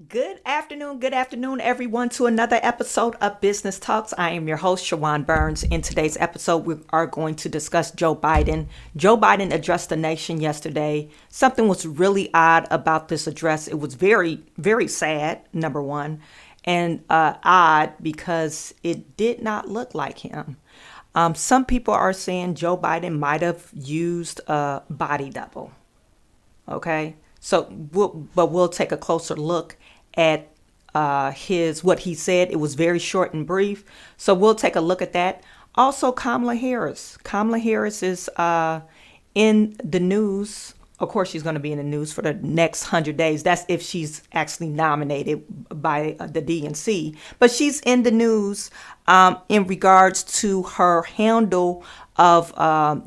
Good afternoon, everyone, to another episode of Business Talks. I am your host, Chawanne Burns. In today's episode, we are going to discuss Joe Biden. Joe Biden addressed the nation yesterday. Something was really odd about this address. It was very, very sad, number one, and odd because it did not look like him. Some people are saying Joe Biden might have used a body double. Okay, we'll take a closer look at his what he said. It was very short and brief, so we'll take a look at that. Also, Kamala Harris. Kamala Harris is in the news. Of course, she's going to be in the news for the next 100 days. That's if she's actually nominated by the DNC. But she's in the news in regards to her handle of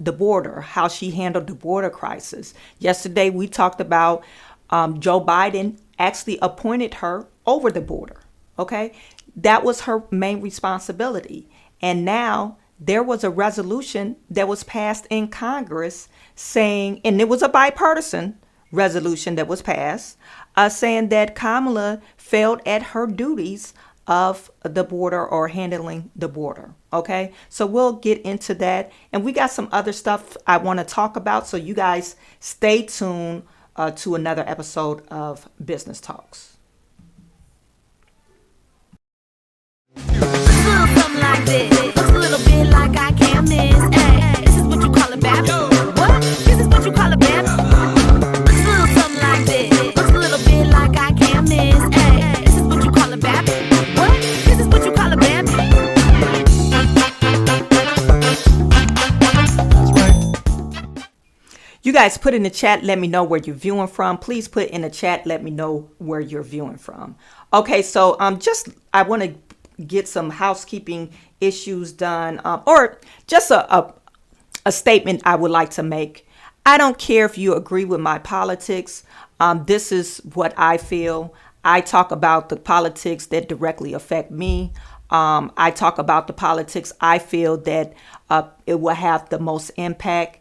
the border, how she handled the border crisis. Yesterday, we talked about Joe Biden actually appointed her over the border. Okay, that was her main responsibility. And now there was a resolution that was passed in Congress saying, and it was a bipartisan resolution that was passed, saying that Kamala failed at her duties of the border or handling the border. Okay, so we'll get into that. And we got some other stuff I want to talk about. So you guys stay tuned to another episode of Business Talks. Something like this. Looks a little bit like I can't miss. Ay, this is what you call a bap. What? This is what you call a bap. Looks a little something like this. Looks a little bit like I can't miss. Ay, this is what you call a bap. What? This is what you call a bap. You guys put in the chat, let me know where you're viewing from. Please put in the chat, let me know where you're viewing from. Okay, so I want to get some housekeeping issues done, or just a statement I would like to make. I don't care if you agree with my politics. This is what I feel. I talk about the politics that directly affect me. I talk about the politics I feel that it will have the most impact.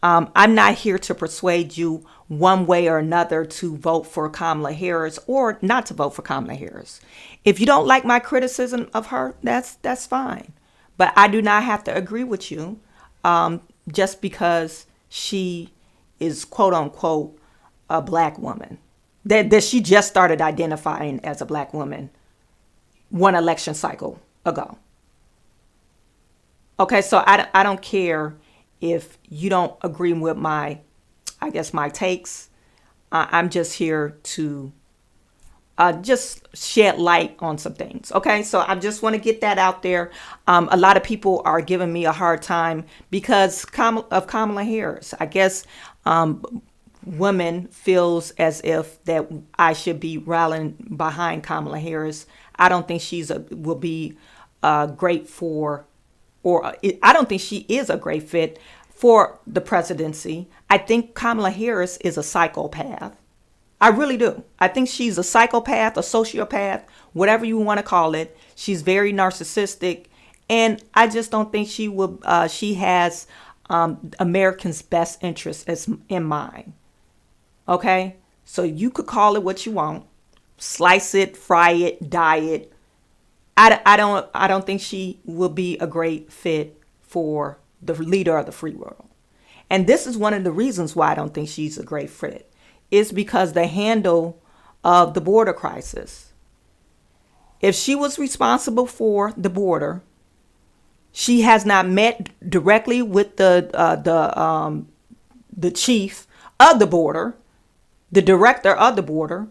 I'm not here to persuade you one way or another to vote for Kamala Harris or not to vote for Kamala Harris. If you don't like my criticism of her, that's fine. But I do not have to agree with you just because she is quote unquote a black woman. That she just started identifying as a black woman one election cycle ago. Okay, so I don't care if you don't agree with my takes. I'm just here to just shed light on some things. Okay, so I just want to get that out there. A lot of people are giving me a hard time because of Kamala Harris. I guess women feels as if that I should be rallying behind Kamala Harris. I don't think will be great for, or I don't think she is a great fit for the presidency. I think Kamala Harris is a psychopath. I really do. I think she's a psychopath, a sociopath, whatever you want to call it. She's very narcissistic, and I just don't think she has Americans' best interests in mind. Okay, so you could call it what you want, slice it, fry it, dye it. I don't think she will be a great fit for the leader of the free world. And this is one of the reasons why I don't think she's a great fit. Is because the handle of the border crisis. If she was responsible for the border, she has not met directly with the chief of the border, the director of the border,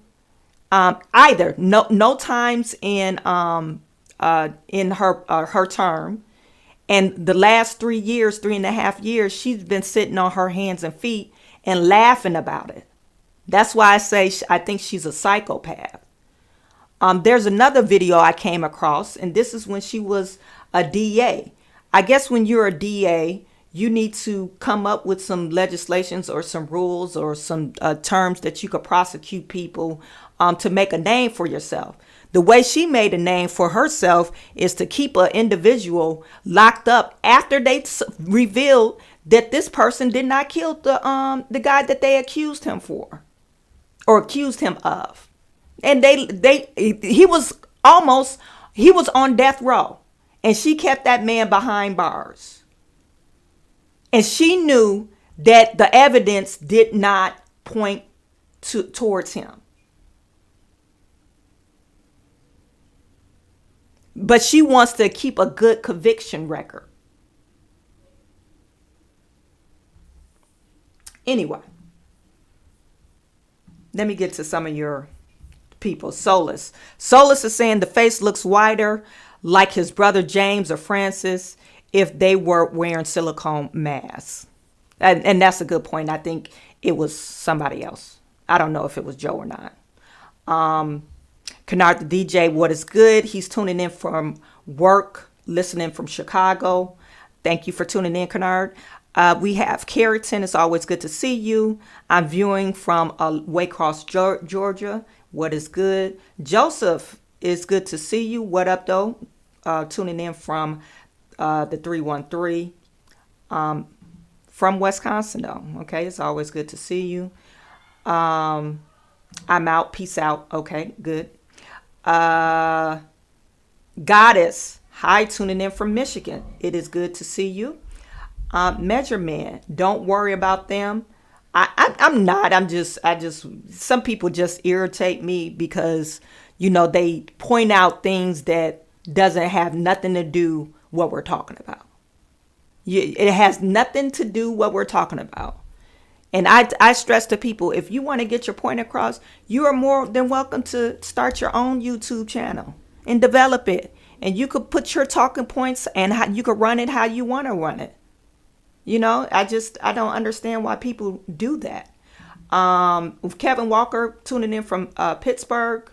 either. No times in her term. And the last 3.5 years, she's been sitting on her hands and feet and laughing about it. That's why I say I think she's a psychopath. There's another video I came across, and this is when she was a DA. I guess when you're a DA, you need to come up with some legislations or some rules or some terms that you could prosecute people to make a name for yourself. The way she made a name for herself is to keep an individual locked up after they revealed that this person did not kill the guy that they accused him for or accused him of. And he was on death row, and she kept that man behind bars. And she knew that the evidence did not point towards him. But she wants to keep a good conviction record. Anyway, let me get to some of your people. Solus is saying the face looks wider, like his brother James or Francis, if they were wearing silicone masks. And that's a good point. I think it was somebody else. I don't know if it was Joe or not. Kennard the DJ, what is good? He's tuning in from work, listening from Chicago. Thank you for tuning in, Kennard. We have Carrington. It's always good to see you. I'm viewing from Waycross, Georgia. What is good? Joseph, it's good to see you. What up, though? Tuning in from the 313 from Wisconsin, though. Okay, it's always good to see you. I'm out. Peace out. Okay, good. Goddess, hi, tuning in from Michigan. It is good to see you. Measure Man, don't worry about them. I'm not. Some people just irritate me because, they point out things that doesn't have nothing to do what we're talking about. It has nothing to do what we're talking about. And I stress to people, if you want to get your point across, you are more than welcome to start your own YouTube channel and develop it. And you could put your talking points and you could run it how you want to run it. I don't understand why people do that. Kevin Walker tuning in from Pittsburgh.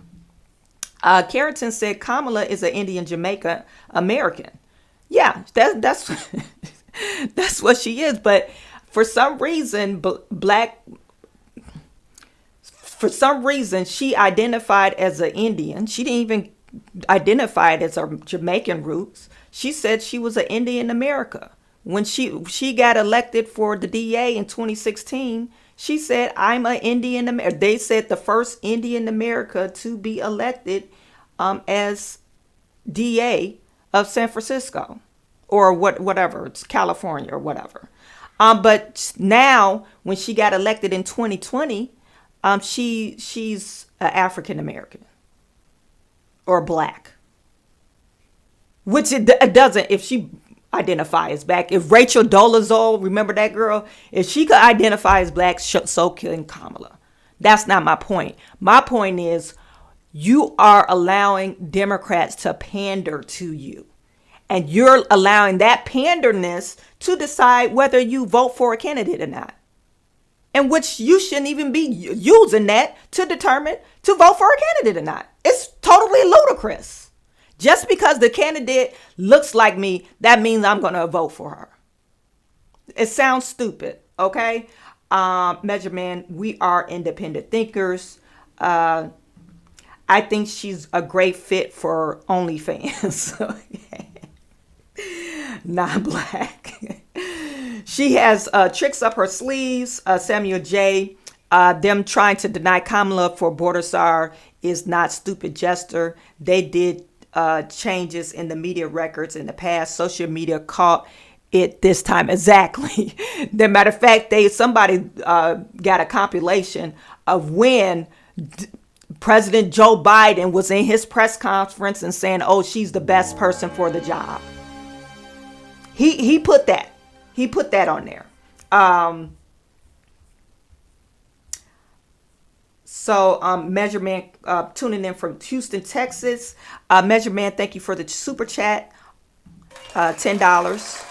Carrington said Kamala is an Indian Jamaican American. Yeah, that's that's what she is. But for some reason, she identified as an Indian. She didn't even identify it as her Jamaican roots. She said she was an Indian American. When she got elected for the DA in 2016, she said, I'm an Indian American. They said the first Indian America to be elected as DA of San Francisco or whatever, it's California or whatever. But now when she got elected in 2020, she's African American or black, which it doesn't, if she identify as black. If Rachel Dolezal, remember that girl? If she could identify as black, so can Kamala. That's not my point. My point is you are allowing Democrats to pander to you. And you're allowing that panderness to decide whether you vote for a candidate or not. And which you shouldn't even be using that to determine to vote for a candidate or not. It's totally ludicrous. Just because the candidate looks like me, that means I'm going to vote for her. It sounds stupid, okay? Measure Man, we are independent thinkers. I think she's a great fit for OnlyFans. Not black. She has tricks up her sleeves. Samuel J. Them trying to deny Kamala for border czar is not stupid jester. They did changes in the media records in the past. Social media caught it this time. Exactly. The matter of fact, somebody got a compilation of when President Joe Biden was in his press conference and saying, "Oh, she's the best person for the job." He put that on there. So Measure Man tuning in from Houston, Texas. Measure Man, thank you for the super chat. $10.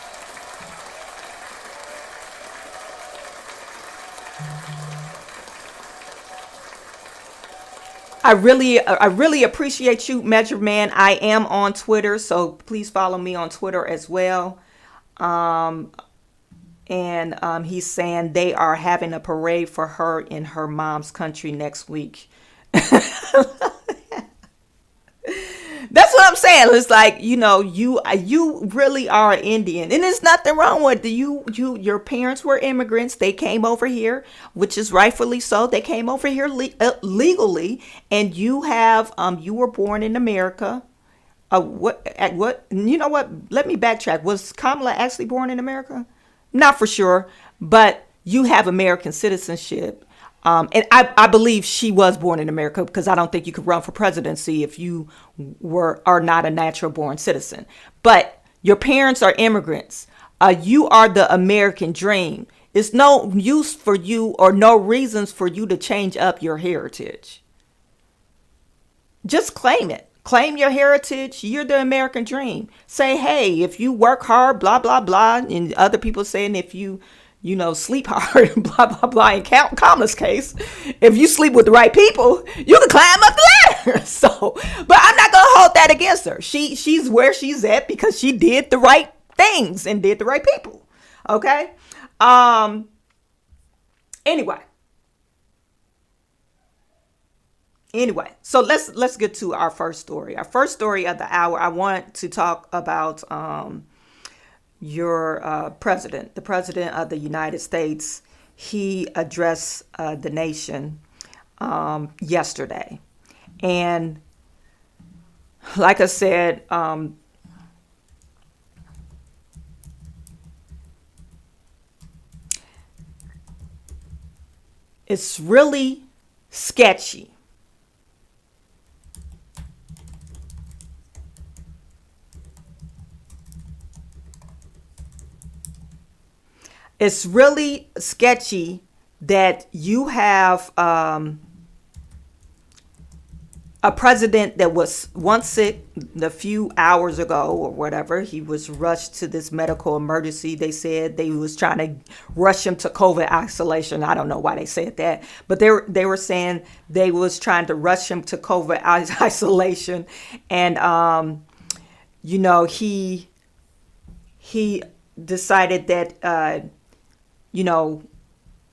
I really appreciate you, Measure Man. I am on Twitter, so please follow me on Twitter as well. And he's saying they are having a parade for her in her mom's country next week. That's what I'm saying. It's like, you really are Indian, and there's nothing wrong with your parents were immigrants. They came over here, which is rightfully so. They came over here legally, and you were born in America. What? You know what? Let me backtrack. Was Kamala actually born in America? Not for sure, but you have American citizenship. And I believe she was born in America, because I don't think you could run for presidency if you are not a natural born citizen. But your parents are immigrants. You are the American dream. It's no use for you, or no reasons for you, to change up your heritage. Just claim it. Claim your heritage. You're the American dream. Say, hey, if you work hard, blah, blah, blah. And other people saying if you sleep hard, blah, blah, blah. In Kamala's case, if you sleep with the right people, you can climb up the ladder. So, but I'm not going to hold that against her. She's where she's at because she did the right things and did the right people. Okay. Anyway, so let's get to our first story. Our first story of the hour. I want to talk about your president, the president of the United States. He addressed the nation yesterday, and like I said, it's really sketchy. It's really sketchy that you have a president that was once sick a few hours ago or whatever. He was rushed to this medical emergency. They said they was trying to rush him to COVID isolation. I don't know why they said that, but they were saying they was trying to rush him to COVID isolation. And, he decided that,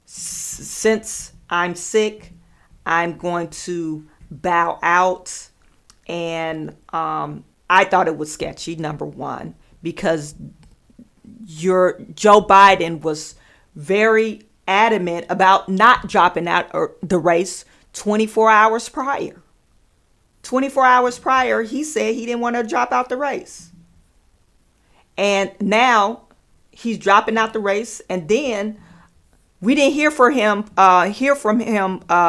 since I'm sick, I'm going to bow out. And I thought it was sketchy, number one, because Joe Biden was very adamant about not dropping out the race 24 hours prior. 24 hours prior, he said he didn't want to drop out the race. And now he's dropping out the race, and then we didn't hear from him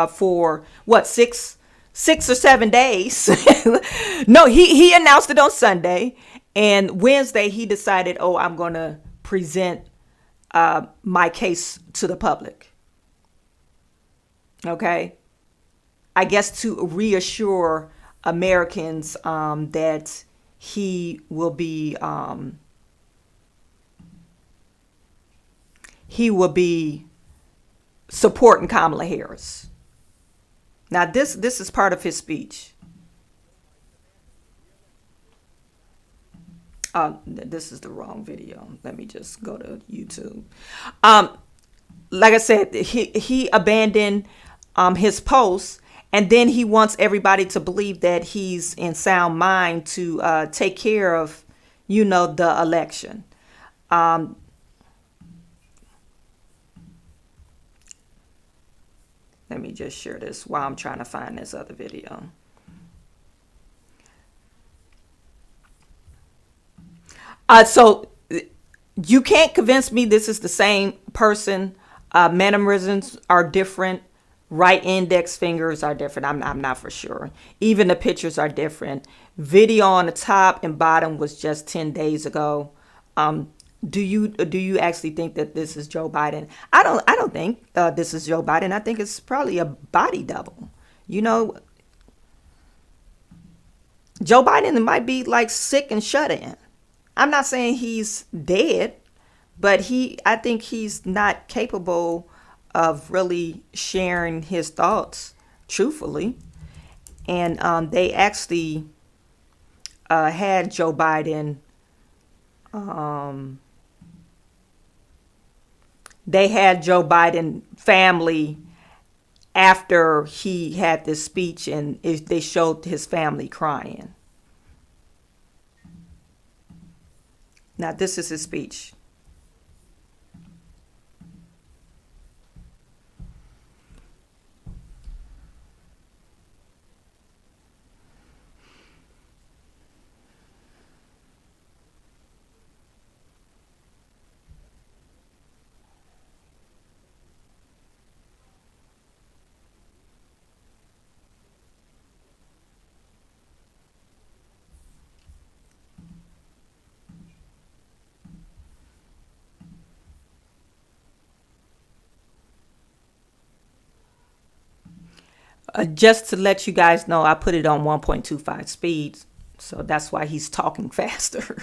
for what, six or 7 days. No, he announced it on Sunday, and Wednesday he decided, I'm going to present my case to the public. Okay, I guess to reassure Americans that he will be supporting Kamala Harris. Now, this is part of his speech. This is the wrong video. Let me just go to YouTube. Like I said, he abandoned his post, and then he wants everybody to believe that he's in sound mind to take care of, the election. Let me just share this while I'm trying to find this other video. So you can't convince me this is the same person. Mannerisms are different. Right index fingers are different. I'm not for sure. Even the pictures are different. Video on the top and bottom was just 10 days ago. Do you actually think that this is Joe Biden? I don't think this is Joe Biden. I think it's probably a body double. Joe Biden might be like sick and shut in. I'm not saying he's dead, but I think he's not capable of really sharing his thoughts truthfully. And they actually had Joe Biden. They had Joe Biden family after he had this speech, and they showed his family crying. Now, this is his speech. Just to let you guys know, I put it on 1.25 speed, so that's why he's talking faster.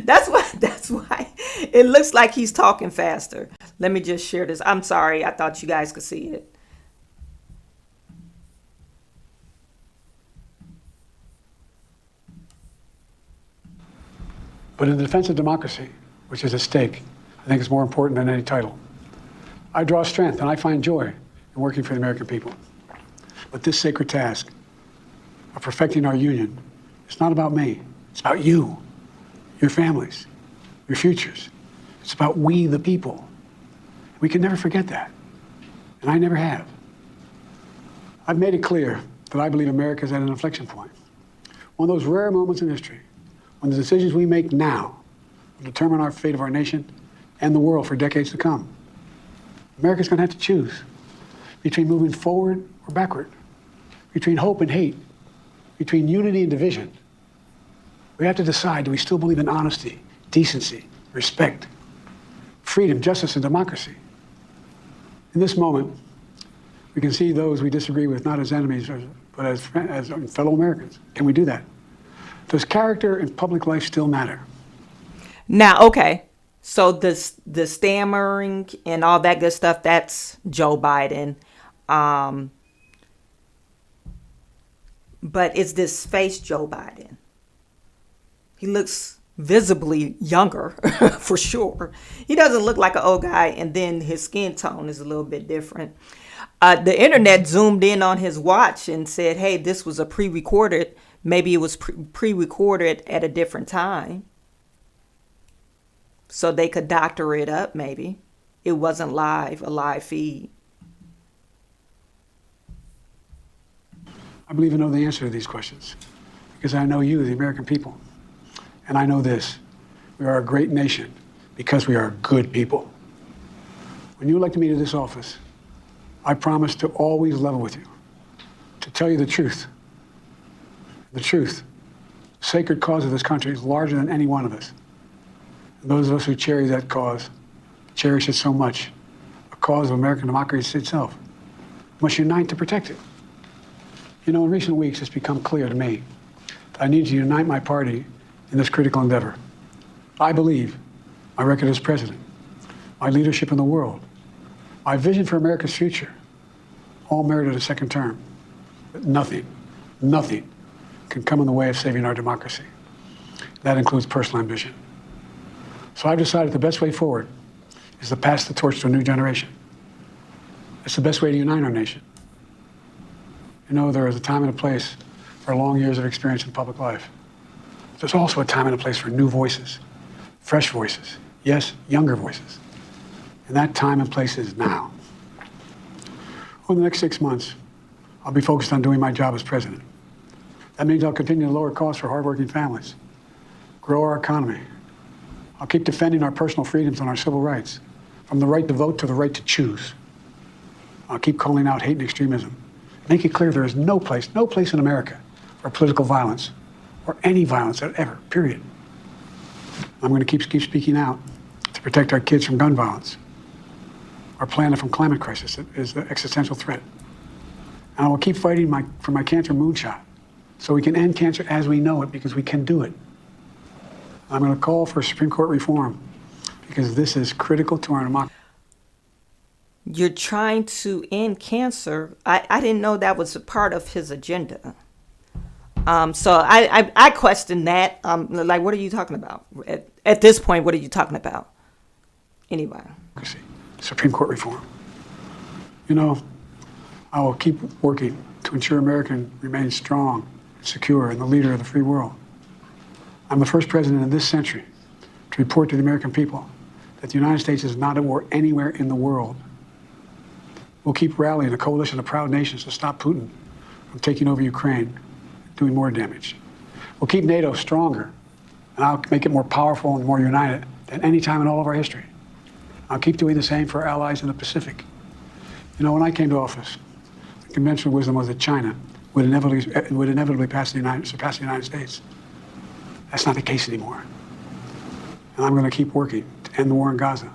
That's why it looks like he's talking faster. Let me just share this. I'm sorry, I thought you guys could see it. But in the defense of democracy, which is at stake, I think it's more important than any title. I draw strength and I find joy in working for the American people. But this sacred task of perfecting our union is not about me. It's about you, your families, your futures. It's about we, the people. We can never forget that. And I never have. I've made it clear that I believe America is at an inflection point. One of those rare moments in history when the decisions we make now will determine our fate of our nation and the world for decades to come. America's going to have to choose between moving forward or backward, between hope and hate, between unity and division. We have to decide, do we still believe in honesty, decency, respect, freedom, justice, and democracy? In this moment, we can see those we disagree with not as enemies, but as fellow Americans. Can we do that? Does character in public life still matter? Now, okay, so the stammering and all that good stuff, that's Joe Biden. But is this face Joe Biden? He looks visibly younger, for sure. He doesn't look like an old guy, and then his skin tone is a little bit different. The internet zoomed in on his watch and said, hey, this was a pre-recorded. Maybe it was pre-recorded at a different time, so they could doctor it up, maybe. It wasn't a live feed. I believe I know the answer to these questions because I know you, the American people. And I know this, we are a great nation because we are good people. When you elected me to this office, I promised to always level with you, to tell you the truth. The truth. The sacred cause of this country is larger than any one of us. And those of us who cherish that cause, cherish it so much, a cause of American democracy itself, must unite to protect it. You know, in recent weeks, it's become clear to me that I need to unite my party in this critical endeavor. I believe my record as president, my leadership in the world, my vision for America's future, all merited a second term. But nothing can come in the way of saving our democracy. That includes personal ambition. So I've decided the best way forward is to pass the torch to a new generation. It's the best way to unite our nation. You know, there is a time and a place for long years of experience in public life. There's also a time and a place for new voices, fresh voices, yes, younger voices. And that time and place is now. Over the next 6 months, I'll be focused on doing my job as president. That means I'll continue to lower costs for hardworking families, grow our economy. I'll keep defending our personal freedoms and our civil rights, from the right to vote to the right to choose. I'll keep calling out hate and extremism. Make it clear there is no place in America for political violence or any violence ever, period. I'm going to keep speaking out to protect our kids from gun violence, our planet from climate crisis that is the existential threat. And I will keep fighting for my cancer moonshot so we can end cancer as we know it because we can do it. I'm going to call for Supreme Court reform because this is critical to our democracy. You're trying to end cancer. I didn't know that was a part of his agenda. So I question that. Like, what are you talking about? At this point, what are you talking about? Anyway. Supreme Court reform. You know, I will keep working to ensure America remains strong, secure, and the leader of the free world. I'm the first president in this century to report to the American people that the United States is not at war anywhere in the world. We'll keep rallying a coalition of proud nations to stop Putin from taking over Ukraine, doing more damage. We'll keep NATO stronger, and I'll make it more powerful and more united than any time in all of our history. I'll keep doing the same for our allies in the Pacific. You know, when I came to office, the conventional wisdom was that China would inevitably surpass the United States. That's not the case anymore. And I'm going to keep working to end the war in Gaza,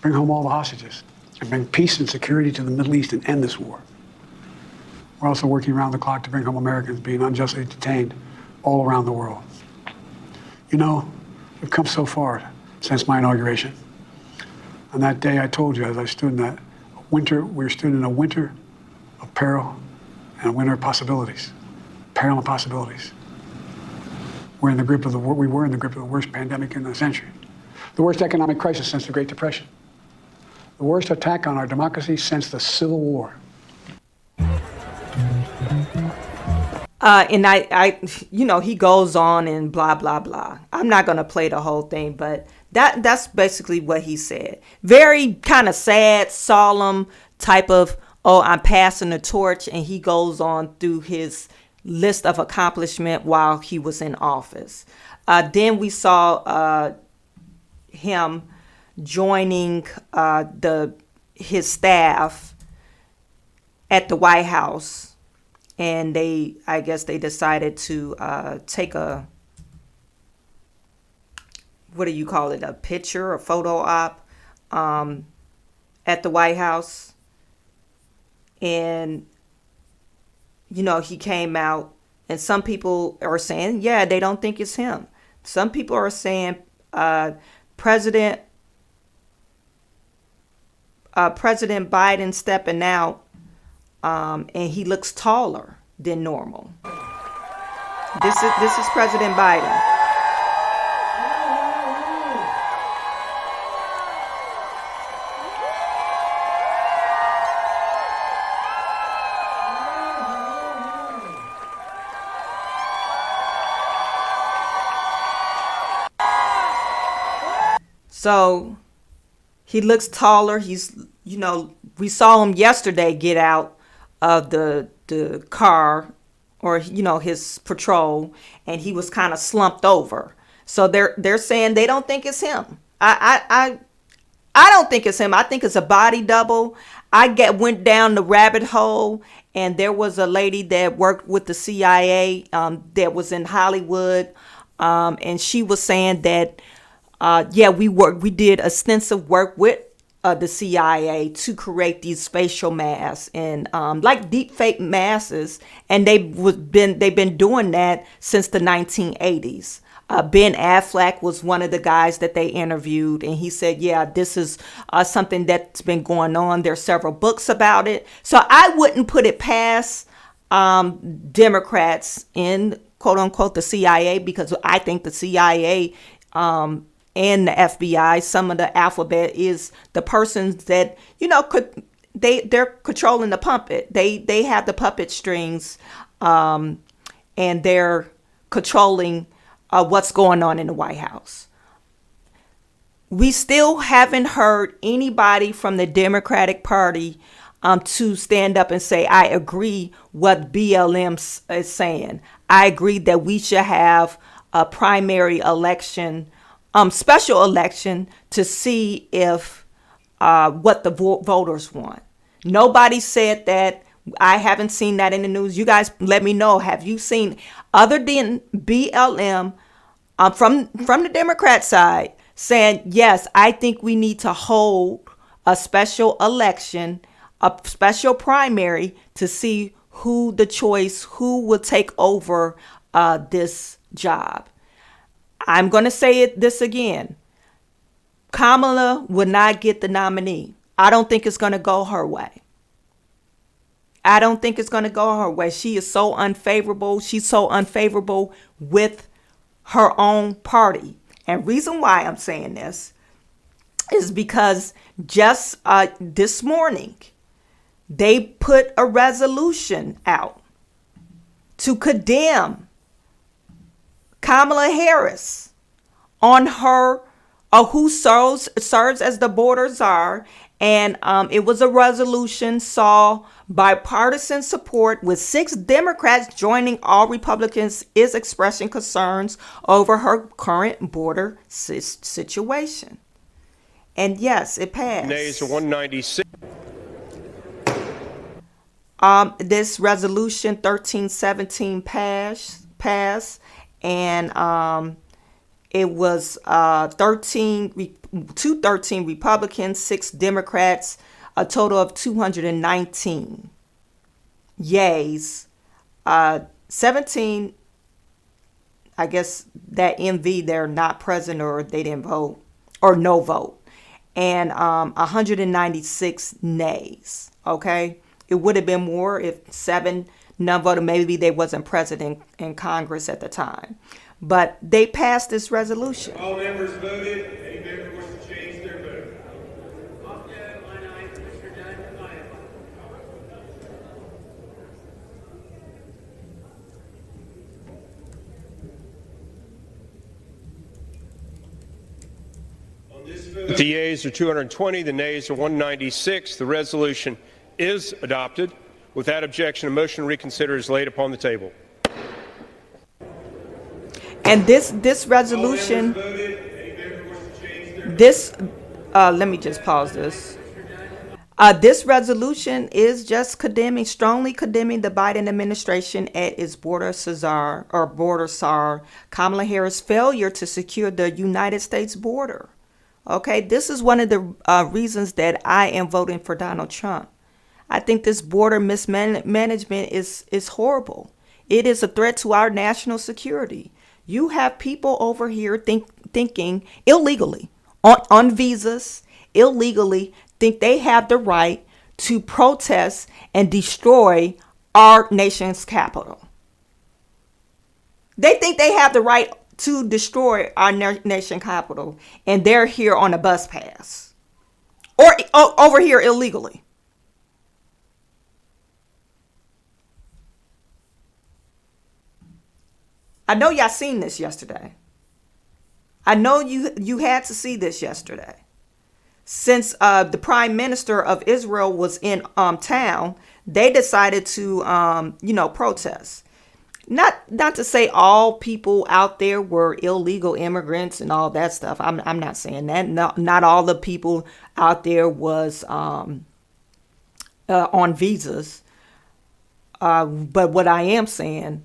bring home all the hostages, and bring peace and security to the Middle East and end this war. We're also working around the clock to bring home Americans being unjustly detained all around the world. You know, we've come so far since my inauguration. On that day, I told you, as I stood in that winter, we stood in a winter of peril and a winter of possibilities. Peril and possibilities. We were in the grip of the worst pandemic in the century, the worst economic crisis since the Great Depression, the worst attack on our democracy since the Civil War. And I, he goes on and blah, blah, blah. I'm not going to play the whole thing, but that's basically what he said. Very kind of sad, solemn type of, oh, I'm passing the torch. And he goes on through his list of accomplishment while he was in office. Then we saw him joining his staff at the White House. And I guess they decided to take a, what do you call it, a picture, a photo op at the White House. And, he came out, and some people are saying, yeah, they don't think it's him. Some people are saying President Biden stepping out, and he looks taller than normal. This is President Biden. So he looks taller. He's, we saw him yesterday get out of the car, or his patrol, and he was kind of slumped over. So they're saying they don't think it's him. I don't think it's him. I think it's a body double. Went down the rabbit hole, and there was a lady that worked with the CIA that was in Hollywood, and she was saying that we did extensive work with the CIA to create these facial masks and like deep fake masks, and they've been doing that since the 1980s. Ben Affleck was one of the guys that they interviewed, and he said, yeah, this is something that's been going on. There's several books about it. So I wouldn't put it past Democrats in, quote unquote, the CIA, because I think the CIA and the FBI, some of the alphabet is the persons that, they're controlling the puppet. They have the puppet strings, and they're controlling what's going on in the White House. We still haven't heard anybody from the Democratic Party to stand up and say, I agree what BLM is saying. I agree that we should have a primary election, special election, to see if what the voters want. Nobody said that. I haven't seen that in the news. You guys let me know. Have you seen, other than BLM, from the Democrat side, saying, yes, I think we need to hold a special election, a special primary, to see who will take over this job. I'm going to say this again. Kamala will not get the nominee. I don't think it's going to go her way. I don't think it's going to go her way. She is so unfavorable. She's so unfavorable with her own party. And reason why I'm saying this is because just this morning, they put a resolution out to condemn Kamala Harris on her who serves as the border czar. And it was a resolution saw bipartisan support, with 6 Democrats joining all Republicans is expressing concerns over her current border situation. And yes, it passed. Nays are 196. This resolution 1317 passed, and it was 213 Republicans, 6 Democrats, a total of 219 yays, 17, I guess that MV, they're not present or they didn't vote, or no vote, and 196 nays. Okay, it would have been more if 7 non-voted. Maybe they wasn't present in Congress at the time, but they passed this resolution. All members voted. Any member wish to change their vote? The yeas are 220, the nays are 196. The resolution is adopted. Without objection, a motion to reconsider is laid upon the table. And this resolution, this let me just pause this. This resolution is just strongly condemning the Biden administration at its border czar Kamala Harris' failure to secure the United States border. Okay, this is one of the reasons that I am voting for Donald Trump. I think this border mismanagement is horrible. It is a threat to our national security. You have people over here thinking illegally, on visas, illegally, think they have the right to protest and destroy our nation's capital. They think they have the right to destroy our nation capital, and they're here on a bus pass or over here illegally. I know y'all seen this yesterday. I know you had to see this yesterday. Since the prime minister of Israel was in town, they decided to protest. Not to say all people out there were illegal immigrants and all that stuff. I'm not saying that. Not all the people out there was on visas. But what I am saying,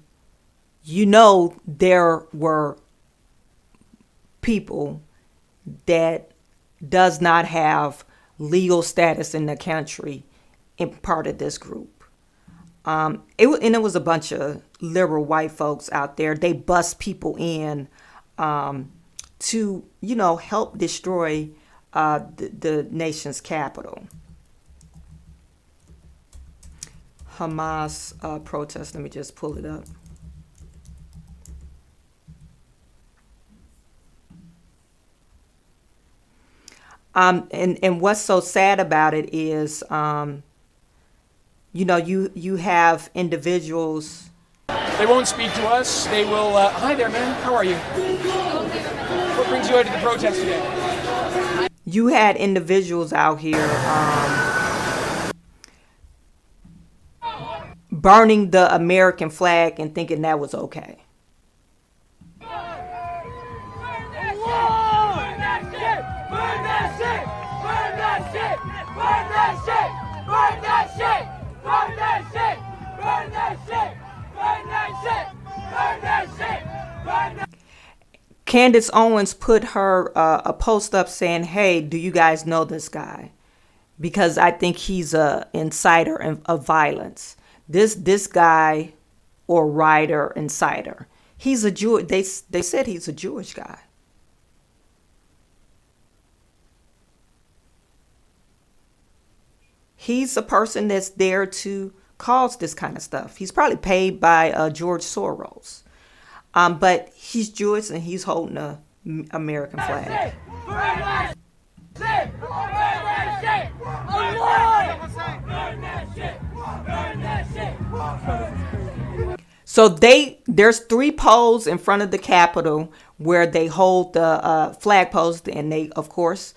there were people that does not have legal status in the country in part of this group. It was a bunch of liberal white folks out there. They bust people in to, help destroy the nation's capital. Hamas protest. Let me just pull it up. And what's so sad about it is, you have individuals. They won't speak to us. They will. Hi there, man. How are you? What brings you out to the protest today? You had individuals out here burning the American flag and thinking that was okay. Candace Owens put her a post up saying, "Hey, do you guys know this guy? Because I think he's a inciter of violence. This guy, or writer, inciter. He's a Jew. They said he's a Jewish guy." He's a person that's there to cause this kind of stuff. He's probably paid by George Soros. But he's Jewish and he's holding a American flag. So there's 3 poles in front of the Capitol where they hold the flag post, and they, of course,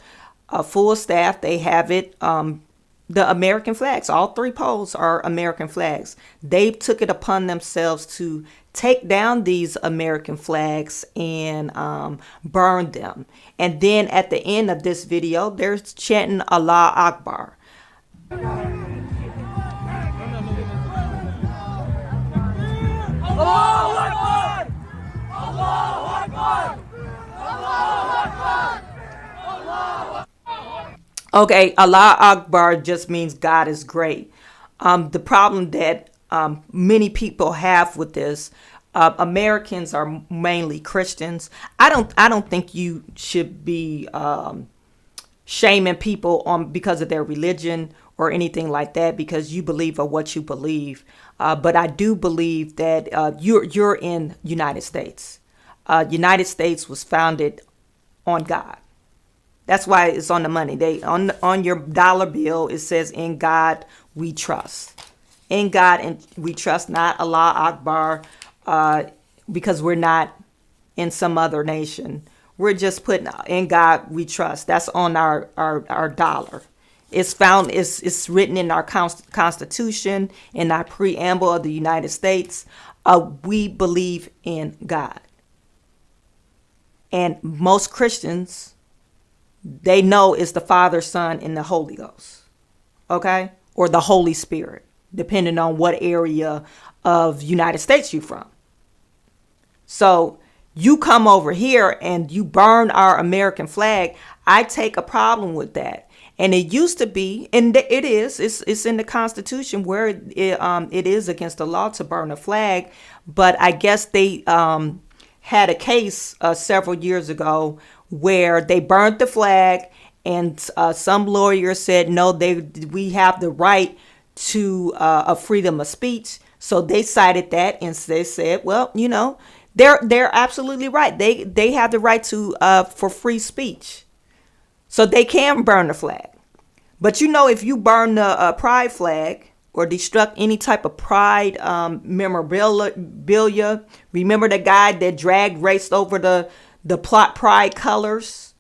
full staff. They have it, the American flags. All 3 poles are American flags. They took it upon themselves to take down these American flags and burn them. And then at the end of this video, they're chanting Allah Akbar. Allahu Akbar! Allahu Akbar! Allahu Akbar! Allahu Akbar! Okay, Allah Akbar just means God is great. The problem that many people have with this, Americans are mainly Christians. I don't think you should be shaming people because of their religion or anything like that, because you believe or what you believe. But I do believe that you're in United States. United States was founded on God. That's why it's on the money. They on your dollar bill, it says, "In God we trust." In God and we trust, not Allah Akbar, because we're not in some other nation. We're just putting "In God we trust." That's on our dollar. It's written in our Constitution, in our preamble of the United States. We believe in God. And most Christians, they know it's the Father, Son, and the Holy Ghost. Okay? Or the Holy Spirit, depending on what area of United States you're from. So you come over here and you burn our American flag. I take a problem with that. And it used to be, and it's in the Constitution where it is against the law to burn a flag. But I guess they had a case several years ago where they burnt the flag, and some lawyer said, no, we have the right to a freedom of speech. So they cited that, and they said, well, they're absolutely right. They have the right to for free speech. So they can burn the flag. But if you burn the pride flag or destruct any type of pride memorabilia, remember the guy that raced over the plot pride colors?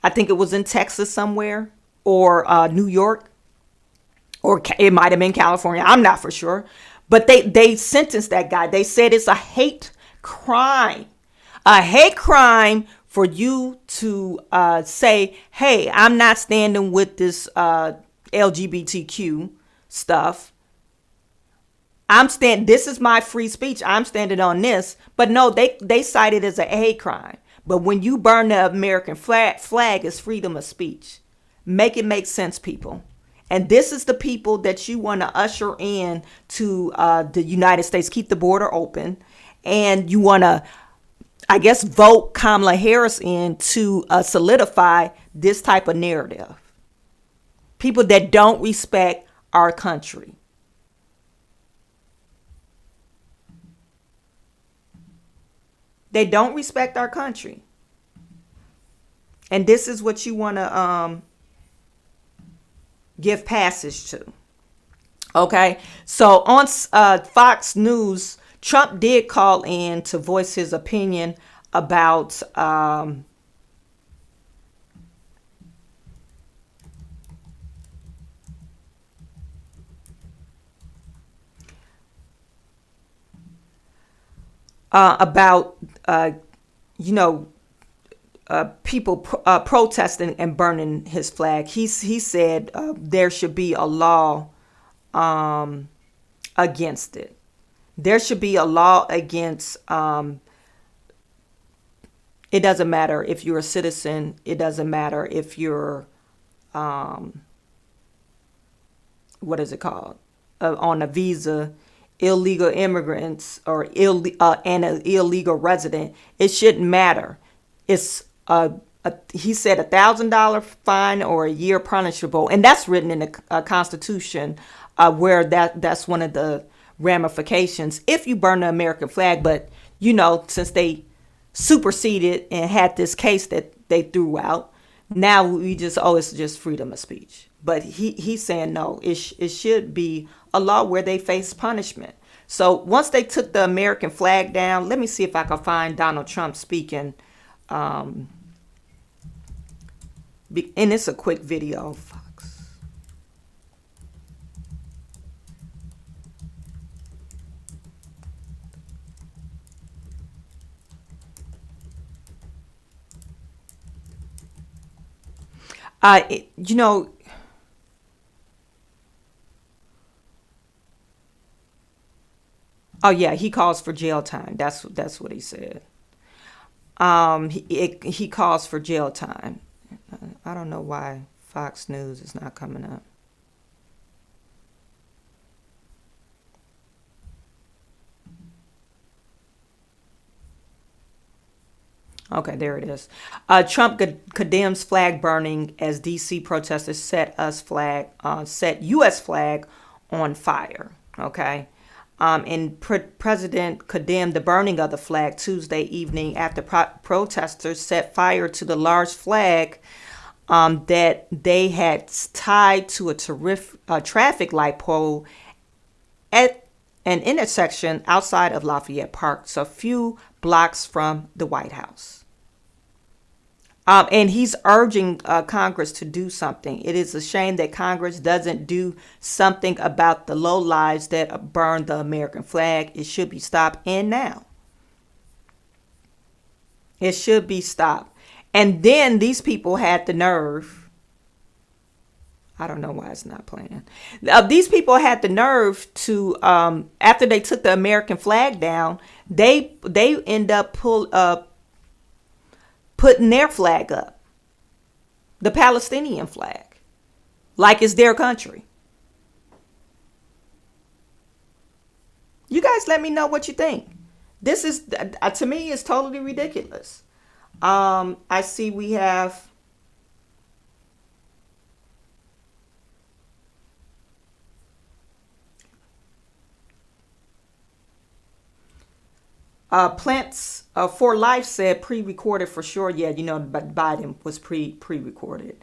I think it was in Texas somewhere, or New York, or it might have been California. I'm not for sure. But they sentenced that guy. They said it's a hate crime. A hate crime for you to say, hey, I'm not standing with this LGBTQ stuff. This is my free speech. I'm standing on this. But no, they cite it as a hate crime. But when you burn the American flag, it's freedom of speech. Make it make sense, people. And this is the people that you want to usher in to the United States. Keep the border open. And you want to, I guess, vote Kamala Harris in to solidify this type of narrative. People that don't respect our country. They don't respect our country. And this is what you want to give passage to. Okay? So on Fox News, Trump did call in to voice his opinion about people protesting and burning his flag. He said there should be a law against it. There should be a law against, it doesn't matter if you're a citizen. It doesn't matter if you're, what is it called? On a visa, illegal immigrants or and an illegal resident. It shouldn't matter. It's he said $1,000 fine or a year punishable. And that's written in the Constitution where that's one of the ramifications if you burn the American flag. But since they superseded and had this case that they threw out, now we just it's just freedom of speech. But he's saying no, it should be a law where they face punishment. So once they took the American flag down, let me see if I can find Donald Trump speaking. And it's a quick video. Fox. You know, oh yeah, he calls for jail time. That's what he said. He calls for jail time. I don't know why Fox News is not coming up. Okay, there it is. Trump condemns flag burning as D.C. protesters set U.S. flag on fire. Okay. And President condemned the burning of the flag Tuesday evening after protesters set fire to the large flag that they had tied to a traffic light pole at an intersection outside of Lafayette Park, so a few blocks from the White House. And he's urging Congress to do something. It is a shame that Congress doesn't do something about the low lives that burn the American flag. It should be stopped, and now. It should be stopped. And then these people had the nerve. I don't know why it's not playing. These people had the nerve to, after they took the American flag down, they end up putting their flag up, the Palestinian flag, like it's their country. You guys let me know what you think. This is, to me, it's totally ridiculous. I see we have Plants for Life said pre-recorded for sure. Yeah, you know, but Biden was pre-recorded.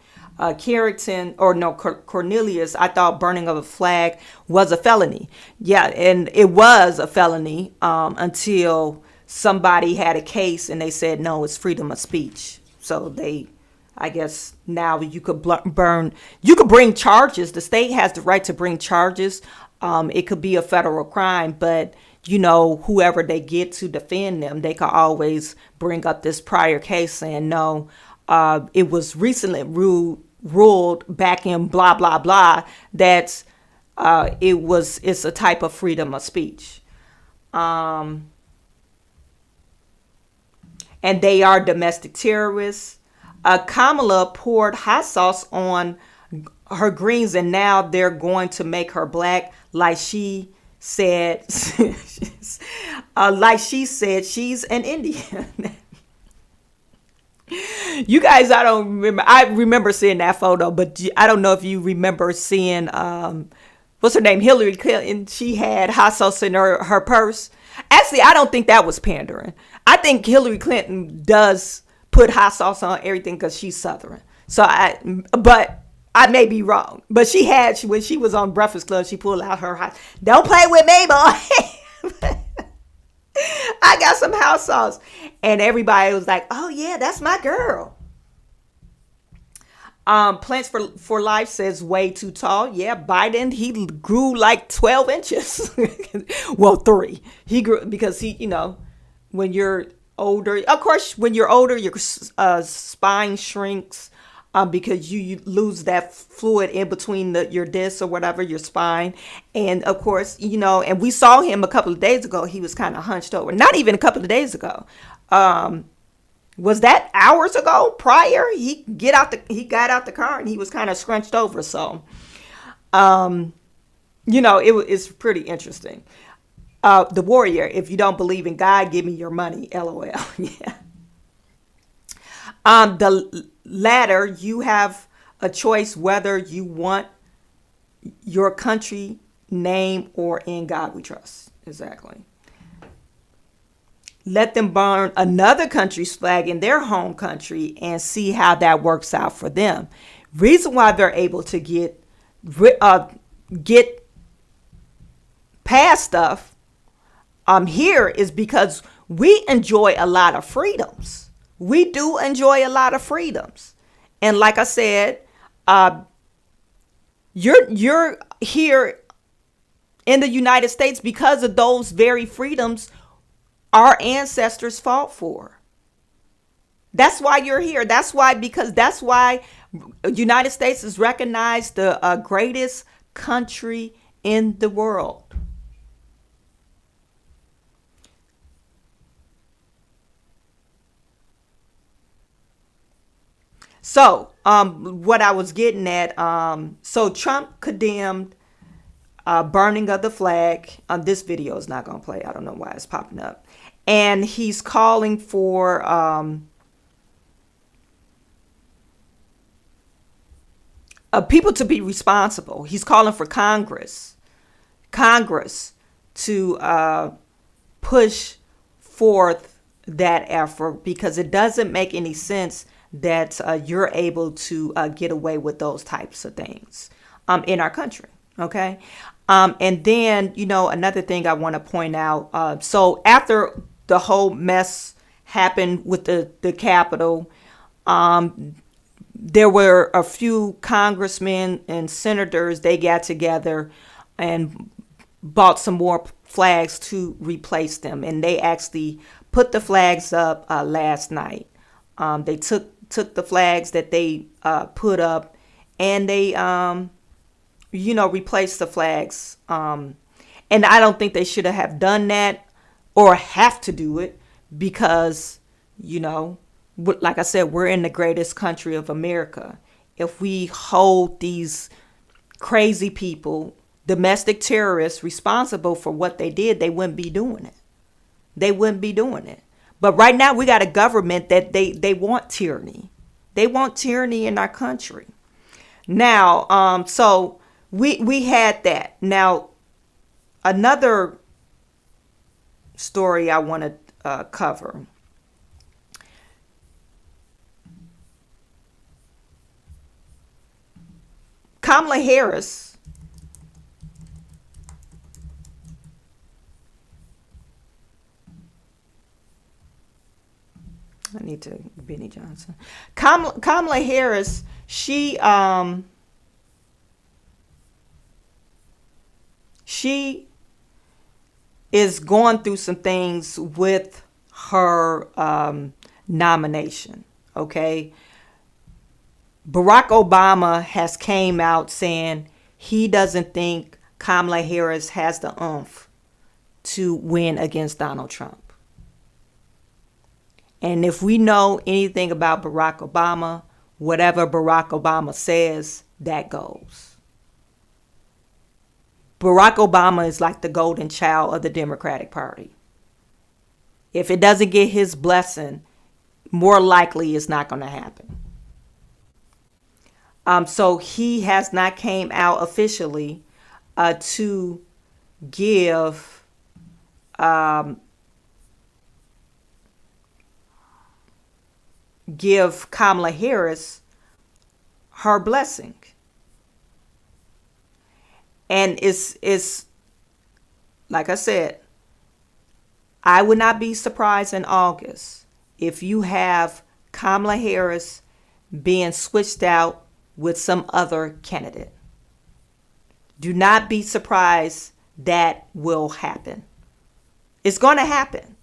Cornelius, I thought burning of a flag was a felony. Yeah, and it was a felony until somebody had a case and they said, no, it's freedom of speech. So I guess now you could bring charges. The state has the right to bring charges. It could be a federal crime, but you know, whoever they get to defend them, they can always bring up this prior case saying, no, it was recently ruled back in blah, blah, blah, that it's a type of freedom of speech. And they are domestic terrorists. Kamala poured hot sauce on her greens, and now they're going to make her black, like she said, she's an Indian. You guys, I don't remember. I remember seeing that photo, but I don't know if you remember seeing, what's her name? Hillary Clinton. She had hot sauce in her purse. Actually, I don't think that was pandering. I think Hillary Clinton does put hot sauce on everything because she's Southern. But I may be wrong, but when she was on Breakfast Club, she pulled out her hot. Don't play with me, boy. I got some hot sauce, and everybody was like, "Oh yeah, that's my girl." Plants for Life says way too tall. Yeah, Biden, he grew like 12 inches. Well, 3. He grew because when you're older, of course, when you're older, your spine shrinks. Because you lose that fluid in between your discs or whatever, your spine. And of course, and we saw him a couple of days ago. He was kind of hunched over. Not even a couple of days ago. Was that hours ago prior? He got out the car and he was kind of scrunched over. So, it's pretty interesting. The Warrior, if you don't believe in God, give me your money. LOL. Yeah. The latter, you have a choice whether you want your country name or in God we trust. Exactly. Let them burn another country's flag in their home country and see how that works out for them. Reason why they're able to get past stuff here is because we enjoy a lot of freedoms. We do enjoy a lot of freedoms. And like I said, you're here in the United States because of those very freedoms our ancestors fought for. That's why you're here. That's why United States is recognized the greatest country in the world. So, what I was getting at, so Trump condemned burning of the flag. This video is not going to play. I don't know why it's popping up. And he's calling for people to be responsible. He's calling for Congress to push forth that effort, because it doesn't make any sense that you're able to get away with those types of things in our country. Okay. And then, another thing I want to point out. So after the whole mess happened with the Capitol, there were a few congressmen and senators. They got together and bought some more flags to replace them. And they actually put the flags up last night. They took the flags that they put up, and they replaced the flags. And I don't think they should have done that or have to do it, because like I said, we're in the greatest country of America. If we hold these crazy people, domestic terrorists, responsible for what they did, they wouldn't be doing it. But right now we got a government that they want tyranny. They want tyranny in our country. Now, so we had that. Now, another story I want to cover. Kamala Harris Benny Johnson. Kamala Harris, she is going through some things with her nomination. Okay. Barack Obama has came out saying he doesn't think Kamala Harris has the oomph to win against Donald Trump. And if we know anything about Barack Obama, whatever Barack Obama says, that goes. Barack Obama is like the golden child of the Democratic Party. If it doesn't get his blessing, more likely it's not going to happen. So he has not came out officially to give Kamala Harris her blessing. And it's like I said, I would not be surprised in August if you have Kamala Harris being switched out with some other candidate. Do not be surprised. That will happen. It's going to happen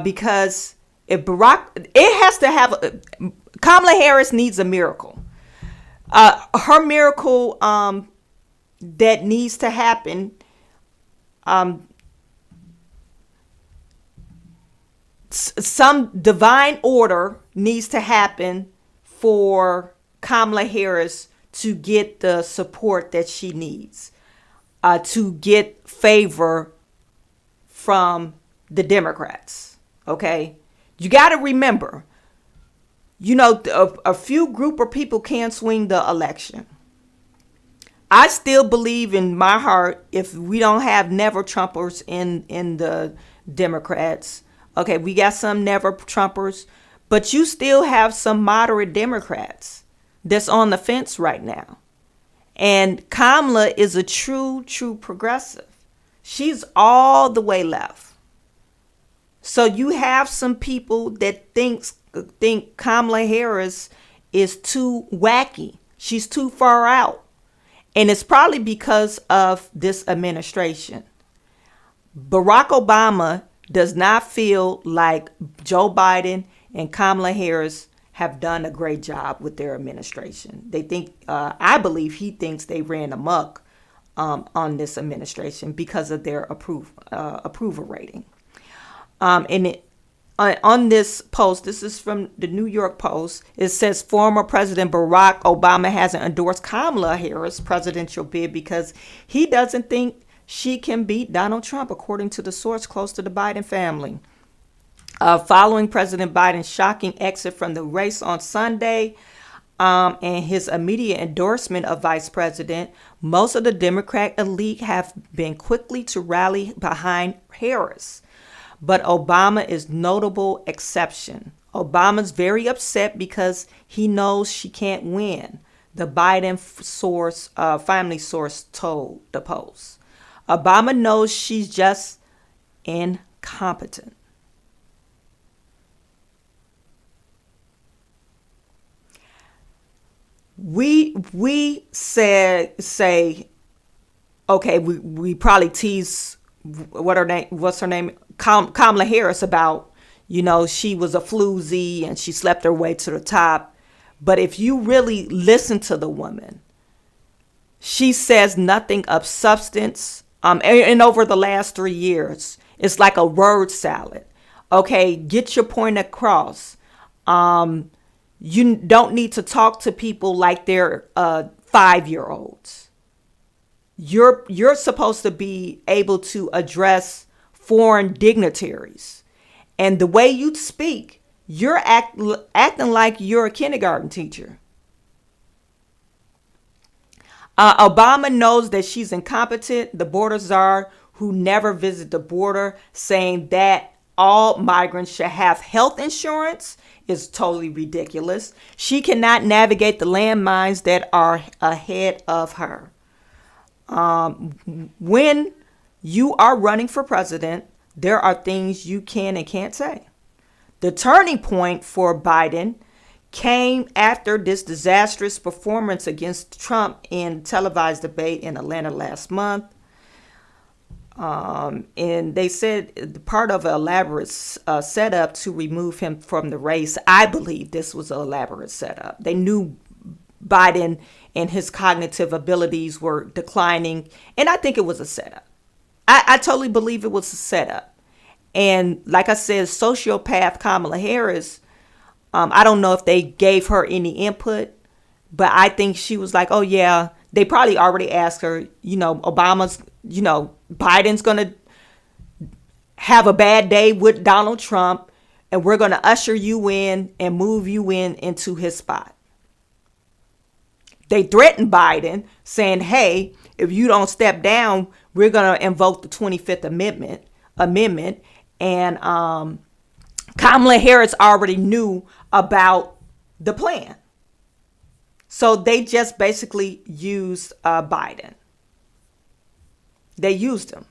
because if it has to have, Kamala Harris needs a miracle. Her miracle that needs to happen, some divine order needs to happen for Kamala Harris to get the support that she needs, to get favor from the Democrats. Okay. You got to remember, a few group of people can swing the election. I still believe in my heart, if we don't have never Trumpers in the Democrats, okay, we got some never Trumpers, but you still have some moderate Democrats that's on the fence right now. And Kamala is a true progressive. She's all the way left. So you have some people that think Kamala Harris is too wacky. She's too far out. And it's probably because of this administration. Barack Obama does not feel like Joe Biden and Kamala Harris have done a great job with their administration. They think, I believe he thinks they ran amok on this administration because of their approval rating. On this post, this is from the New York Post, it says former President Barack Obama hasn't endorsed Kamala Harris' presidential bid because he doesn't think she can beat Donald Trump, according to the source close to the Biden family. Following President Biden's shocking exit from the race on Sunday and his immediate endorsement of Vice President, most of the Democrat elite have been quickly to rally behind Harris. But Obama is notable exception. Obama's very upset because he knows she can't win, the Biden family source told the Post. Obama knows she's just incompetent. We say, okay, we probably tease what's her name? Kamala Harris about, she was a floozy and she slept her way to the top. But if you really listen to the woman, she says nothing of substance. And over the last 3 years, it's like a word salad. Okay, get your point across. You don't need to talk to people like they're 5-year-olds. You're supposed to be able to address foreign dignitaries. And the way you speak, you're acting like you're a kindergarten teacher. Obama knows that she's incompetent. The border czar who never visited the border, saying that all migrants should have health insurance, is totally ridiculous. She cannot navigate the landmines that are ahead of her. When you are running for president, there are things you can and can't say. The turning point for Biden came after this disastrous performance against Trump in televised debate in Atlanta last month. And they said part of an elaborate setup to remove him from the race. I believe this was an elaborate setup. They knew Biden and his cognitive abilities were declining, and I think it was a setup. I totally believe it was a setup. And like I said, sociopath Kamala Harris, I don't know if they gave her any input, but I think she was like, oh yeah, they probably already asked her, Obama's, Biden's going to have a bad day with Donald Trump, and we're going to usher you in and move you into his spot. They threatened Biden saying, hey, if you don't step down, we're going to invoke the 25th Amendment. And Kamala Harris already knew about the plan. So they just basically used Biden. They used him.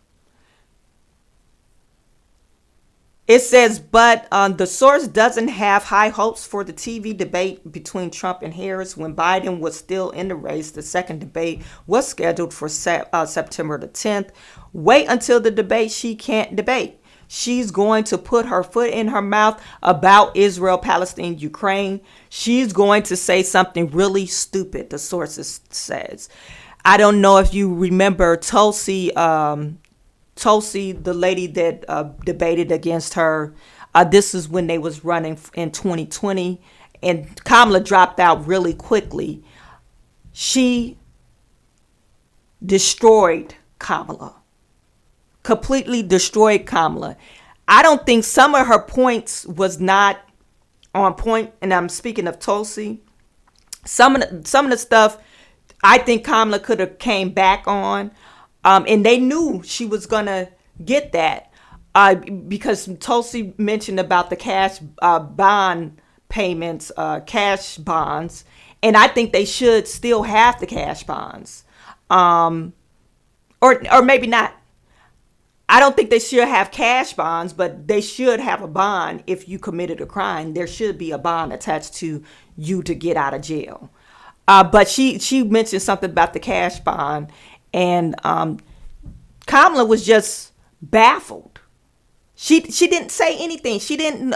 It says, but the source doesn't have high hopes for the TV debate between Trump and Harris when Biden was still in the race. The second debate was scheduled for September the 10th. Wait until the debate she can't debate. She's going to put her foot in her mouth about Israel, Palestine, Ukraine. She's going to say something really stupid, the sources says. I don't know if you remember Tulsi, the lady that debated against her. This is when they was running in 2020, and Kamala dropped out really quickly. She destroyed Kamala. Completely destroyed Kamala. I don't think some of her points was not on point, and I'm speaking of Tulsi. Some of the stuff I think Kamala could have came back on, and they knew she was gonna get that because Tulsi mentioned about the cash bond payments, cash bonds, and I think they should still have the cash bonds, or maybe not. I don't think they should have cash bonds, but they should have a bond if you committed a crime. There should be a bond attached to you to get out of jail. But she mentioned something about the cash bond, and Kamala was just baffled. She didn't say anything. She didn't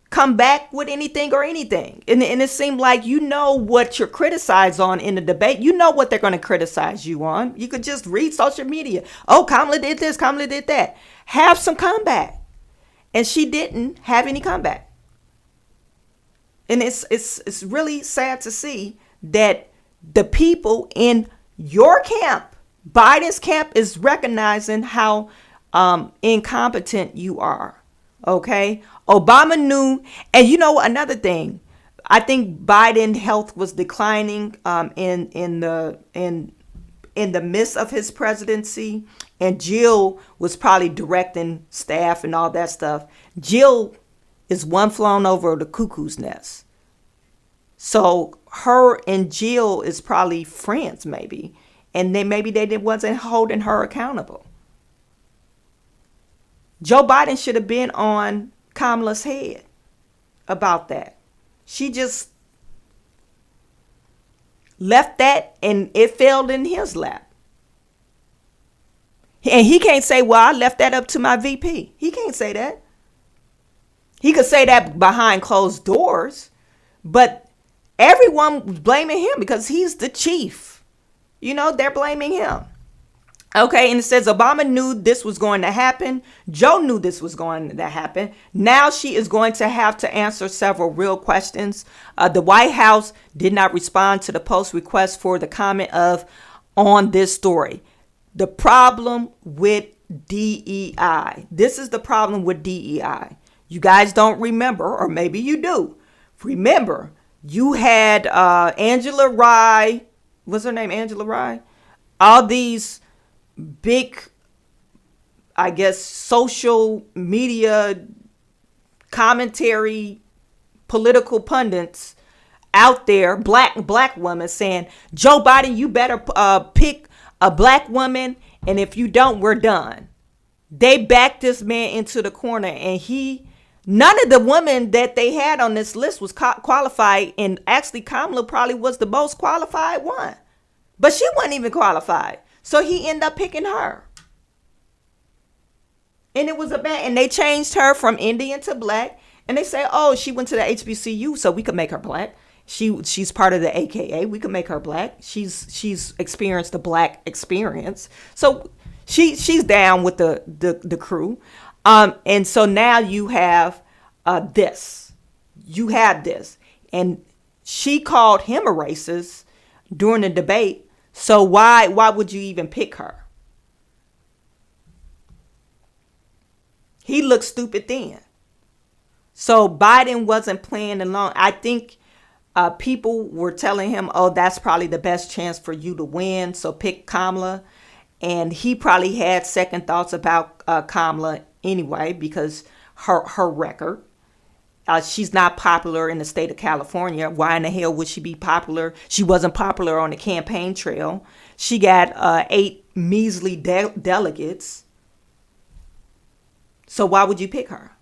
come back with anything or anything. And it seemed like you know what you're criticized on in the debate. You know what they're going to criticize you on. You could just read social media. Oh, Kamala did this, Kamala did that. Have some comeback. And she didn't have any comeback. And it's really sad to see that the people in your camp, Biden's camp, is recognizing how incompetent you are. Okay. Obama knew. And you know, another thing, I think Biden's health was declining in the midst of his presidency, and Jill was probably directing staff and all that stuff. Jill is one flown over the cuckoo's nest. So her and Jill is probably friends, maybe, and maybe they wasn't holding her accountable. Joe Biden should have been on Kamala's head about that. She just left that and it fell in his lap. And he can't say, well, I left that up to my VP. He can't say that. He could say that behind closed doors, but everyone was blaming him because he's the chief. You know, they're blaming him. Okay, and it says Obama knew this was going to happen. Joe knew this was going to happen. Now she is going to have to answer several real questions. The White House did not respond to the Post request for the comment on this story. The problem with DEI. This is the problem with DEI. You guys don't remember, or maybe you do. Remember, you had Angela Rye. What's her name? Angela Rye. All these big, I guess, social media commentary, political pundits out there, black women saying, Joe Biden, you better pick a black woman, and if you don't, we're done. They backed this man into the corner, and none of the women that they had on this list was qualified, and actually Kamala probably was the most qualified one, but she wasn't even qualified. So he ended up picking her. And it was and they changed her from Indian to black. And they say, oh, she went to the HBCU, so we could make her black. She's part of the AKA. We could make her black. She's experienced the black experience. So she's down with the crew. And so now you have this. You had this. And she called him a racist during the debate. So why would you even pick her? He looked stupid then. So Biden wasn't playing along. I think people were telling him, oh, that's probably the best chance for you to win, so pick Kamala. And he probably had second thoughts about Kamala anyway, because her record. She's not popular in the state of California. Why in the hell would she be popular? She wasn't popular on the campaign trail. She got 8 measly delegates. So why would you pick her?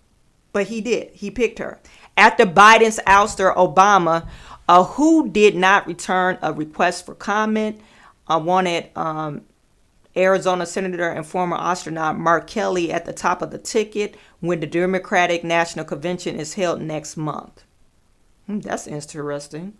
But he did. He picked her. After Biden's ouster, Obama, who did not return a request for comment, wanted Arizona Senator and former astronaut Mark Kelly at the top of the ticket when the Democratic National Convention is held next month. That's interesting.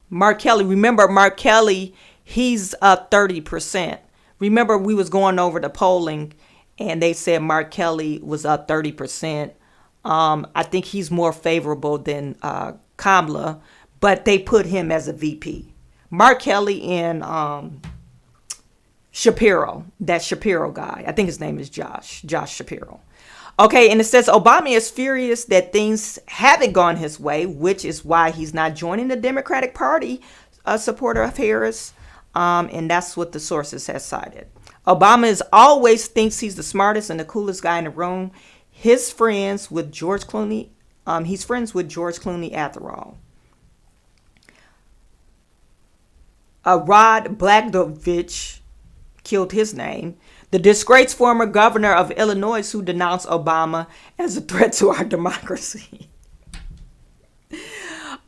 Mark Kelly, remember Mark Kelly, he's up 30%. Remember we was going over the polling and they said Mark Kelly was up 30%. I think he's more favorable than Kamala, but they put him as a VP. Mark Kelly and Shapiro, that Shapiro guy. I think his name is Josh Shapiro. Okay, and it says Obama is furious that things haven't gone his way, which is why he's not joining the Democratic Party, a supporter of Harris. And that's what the sources have cited. Obama always thinks he's the smartest and the coolest guy in the room. He's friends with George Clooney. He's friends with George Clooney after all. Rod Blagojevich, killed his name, the disgraced former governor of Illinois who denounced Obama as a threat to our democracy.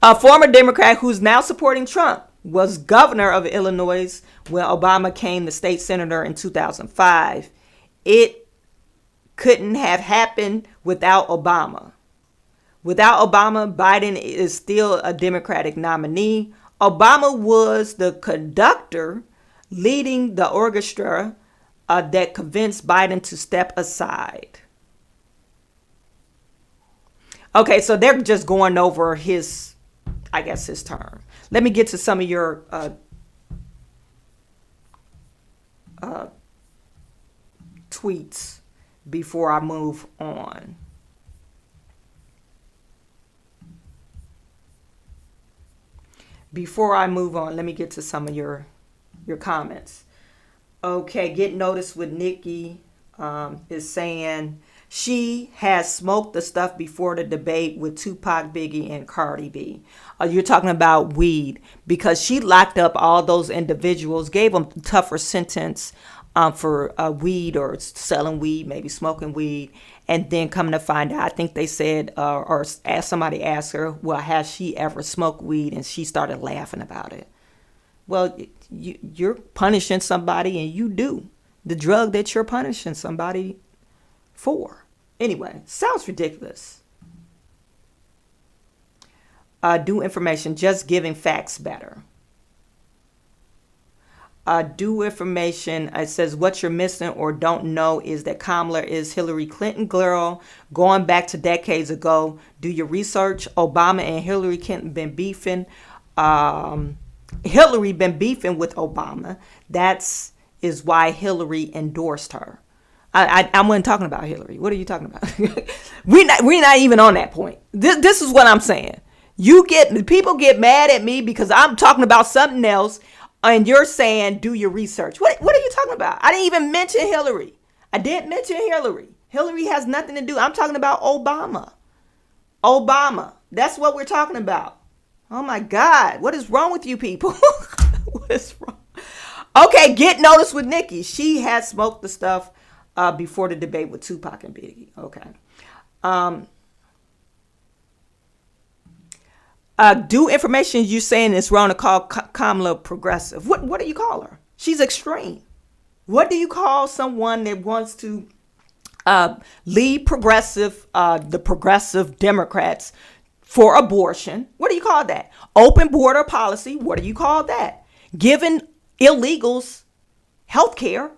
A former Democrat who's now supporting Trump was governor of Illinois when Obama became the state senator in 2005. It couldn't have happened without Obama. Without Obama, Biden is still a Democratic nominee. Obama was the conductor leading the orchestra that convinced Biden to step aside. Okay, so they're just going over his term. Let me get to some of your tweets before I move on. Before I move on, let me get to some of your comments. Okay, Get Noticed with Nikki is saying she has smoked the stuff before the debate with Tupac, Biggie, and Cardi B. You're talking about weed, because she locked up all those individuals, gave them tougher sentence for weed or selling weed, maybe smoking weed. And then coming to find out, I think they said, or somebody asked her, well, has she ever smoked weed? And she started laughing about it. Well, you're punishing somebody, and you do the drug that you're punishing somebody for. Anyway, sounds ridiculous. Do information, just giving facts better. Do information, it says what you're missing or don't know is that Kamala is Hillary Clinton girl going back to decades ago. Do your research. Obama and Hillary Clinton been beefing. Hillary been beefing with Obama. That's is why Hillary endorsed her. I wasn't talking about Hillary. What are you talking about? we're not even on that point. This is what I'm saying. People get mad at me because I'm talking about something else. And you're saying, do your research. What are you talking about? I didn't even mention Hillary. I didn't mention Hillary. Hillary has nothing to do. I'm talking about Obama. Obama. That's what we're talking about. Oh my God. What is wrong with you people? What is wrong? Okay, Get Noticed with Nikki. She had smoked the stuff before the debate with Tupac and Biggie. Okay. Do information you saying is wrong to call Kamala progressive. What do you call her? She's extreme. What do you call someone that wants to lead the progressive Democrats for abortion? What do you call that? Open border policy. What do you call that? Giving illegals health care.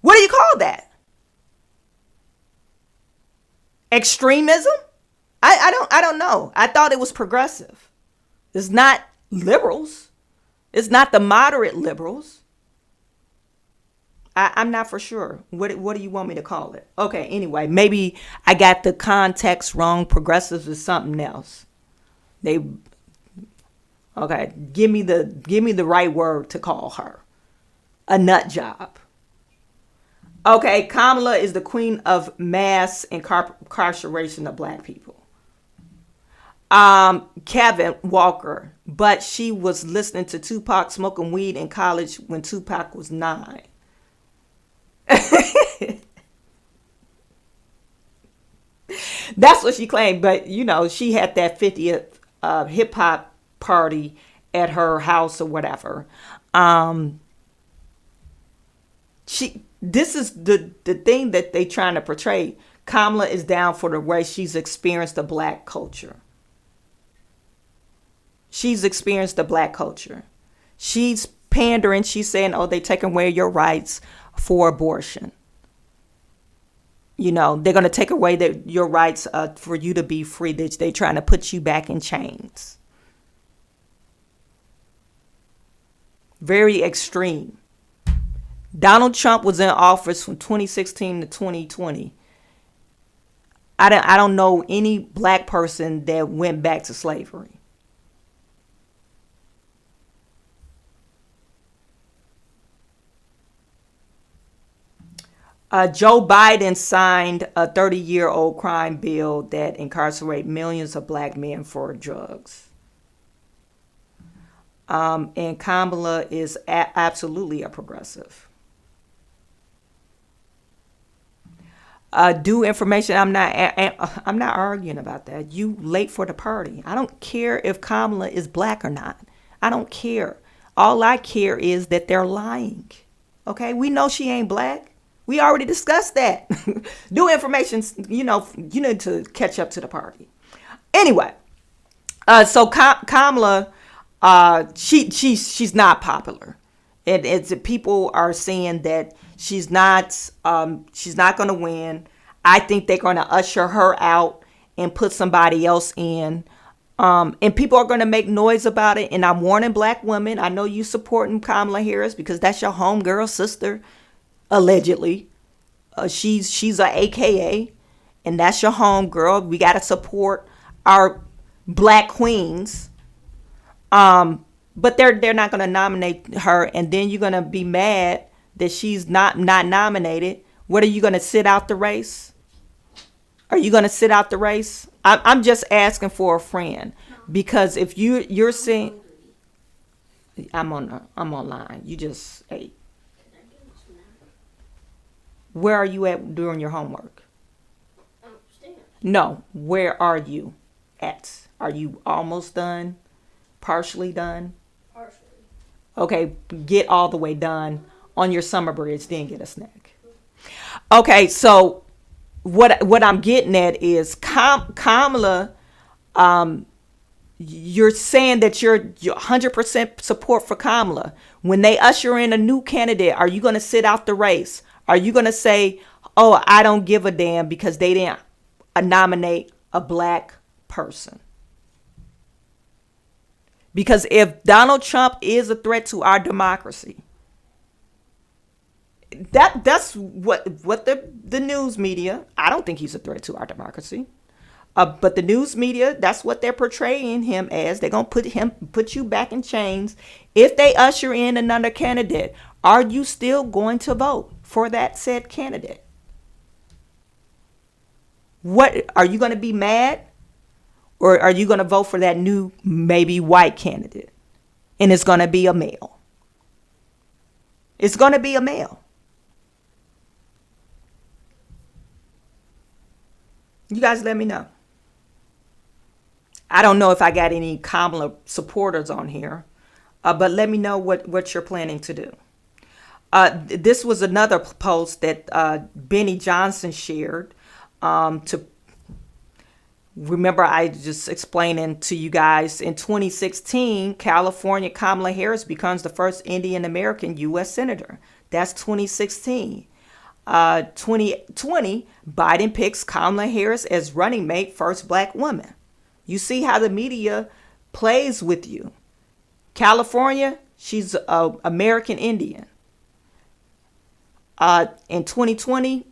What do you call that? Extremism? I don't know. I thought it was progressive. It's not liberals. It's not the moderate liberals. I'm not for sure. What do you want me to call it? Okay, anyway, maybe I got the context wrong. Progressives is something else. Okay, give me the right word to call her. A nut job. Okay, Kamala is the queen of mass incarceration of black people. Kevin Walker, but she was listening to Tupac smoking weed in college when Tupac was 9. That's what she claimed, but she had that 50th hip hop party at her house or whatever. This is the thing that they trying to portray. Kamala is down for the way she's experienced the black culture. She's experienced the black culture. She's pandering. She's saying, oh, they taking away your rights for abortion. They're going to take away your rights for you to be free. They're trying to put you back in chains. Very extreme. Donald Trump was in office from 2016 to 2020. I don't know any black person that went back to slavery. Joe Biden signed a 30-year-old crime bill that incarcerates millions of black men for drugs. And Kamala is absolutely a progressive. Due information. I'm not arguing about that. You late for the party. I don't care if Kamala is black or not. I don't care. All I care is that they're lying. Okay, we know she ain't black. We already discussed that. Due information. You need to catch up to the party. Anyway, so Kamala, she's not popular. It's people are saying that she's not going to win. I think they're going to usher her out and put somebody else in. And people are going to make noise about it. And I'm warning black women. I know you supporting Kamala Harris because that's your homegirl sister, allegedly. She's a AKA, and that's your homegirl. We got to support our black queens. But they're not going to nominate her, and then you're going to be mad that she's not nominated. What are you going to sit out the race? Are you going to sit out the race? I'm just asking for a friend, because if you're saying I'm online. You just hey. Where are you at doing your homework? No, where are you at? Are you almost done? Partially done? Partially. Okay, get all the way done on your summer bridge, then get a snack. Okay, so what I'm getting at is Kamala, you're saying that you're 100% support for Kamala. When they usher in a new candidate, are you going to sit out the race? Are you going to say, oh, I don't give a damn because they didn't nominate a black person? Because if Donald Trump is a threat to our democracy, that's what the news media, I don't think he's a threat to our democracy. But the news media, that's what they're portraying him as. They're going to put you back in chains. If they usher in another candidate, are you still going to vote for that said candidate? What are you going to be mad? Or are you going to vote for that new, maybe white candidate? And it's going to be a male. It's going to be a male. You guys let me know. I don't know if I got any Kamala supporters on here, but let me know what you're planning to do. This was another post that Benny Johnson shared. To remember, I just explaining to you guys, in 2016, California Kamala Harris becomes the first Indian American U.S. Senator. That's 2016. 2020, Biden picks Kamala Harris as running mate, first black woman. You see how the media plays with you. California, she's an American Indian. In 2020,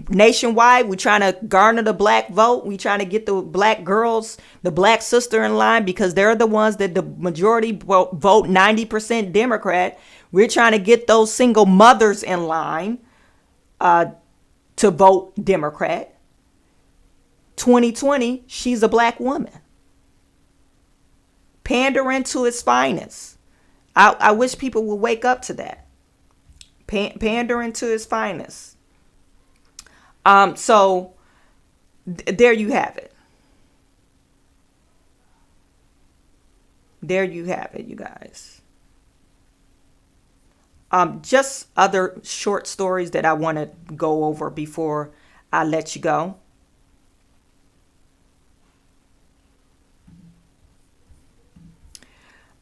nationwide, we're trying to garner the black vote. We're trying to get the black girls, the black sister in line, because they're the ones that the majority vote 90% Democrat. We're trying to get those single mothers in line to vote Democrat. 2020, she's a black woman. Pandering to its finest. I wish people would wake up to that. Pandering to its finest. So there you have it. There you have it, you guys. Just other short stories that I want to go over before I let you go.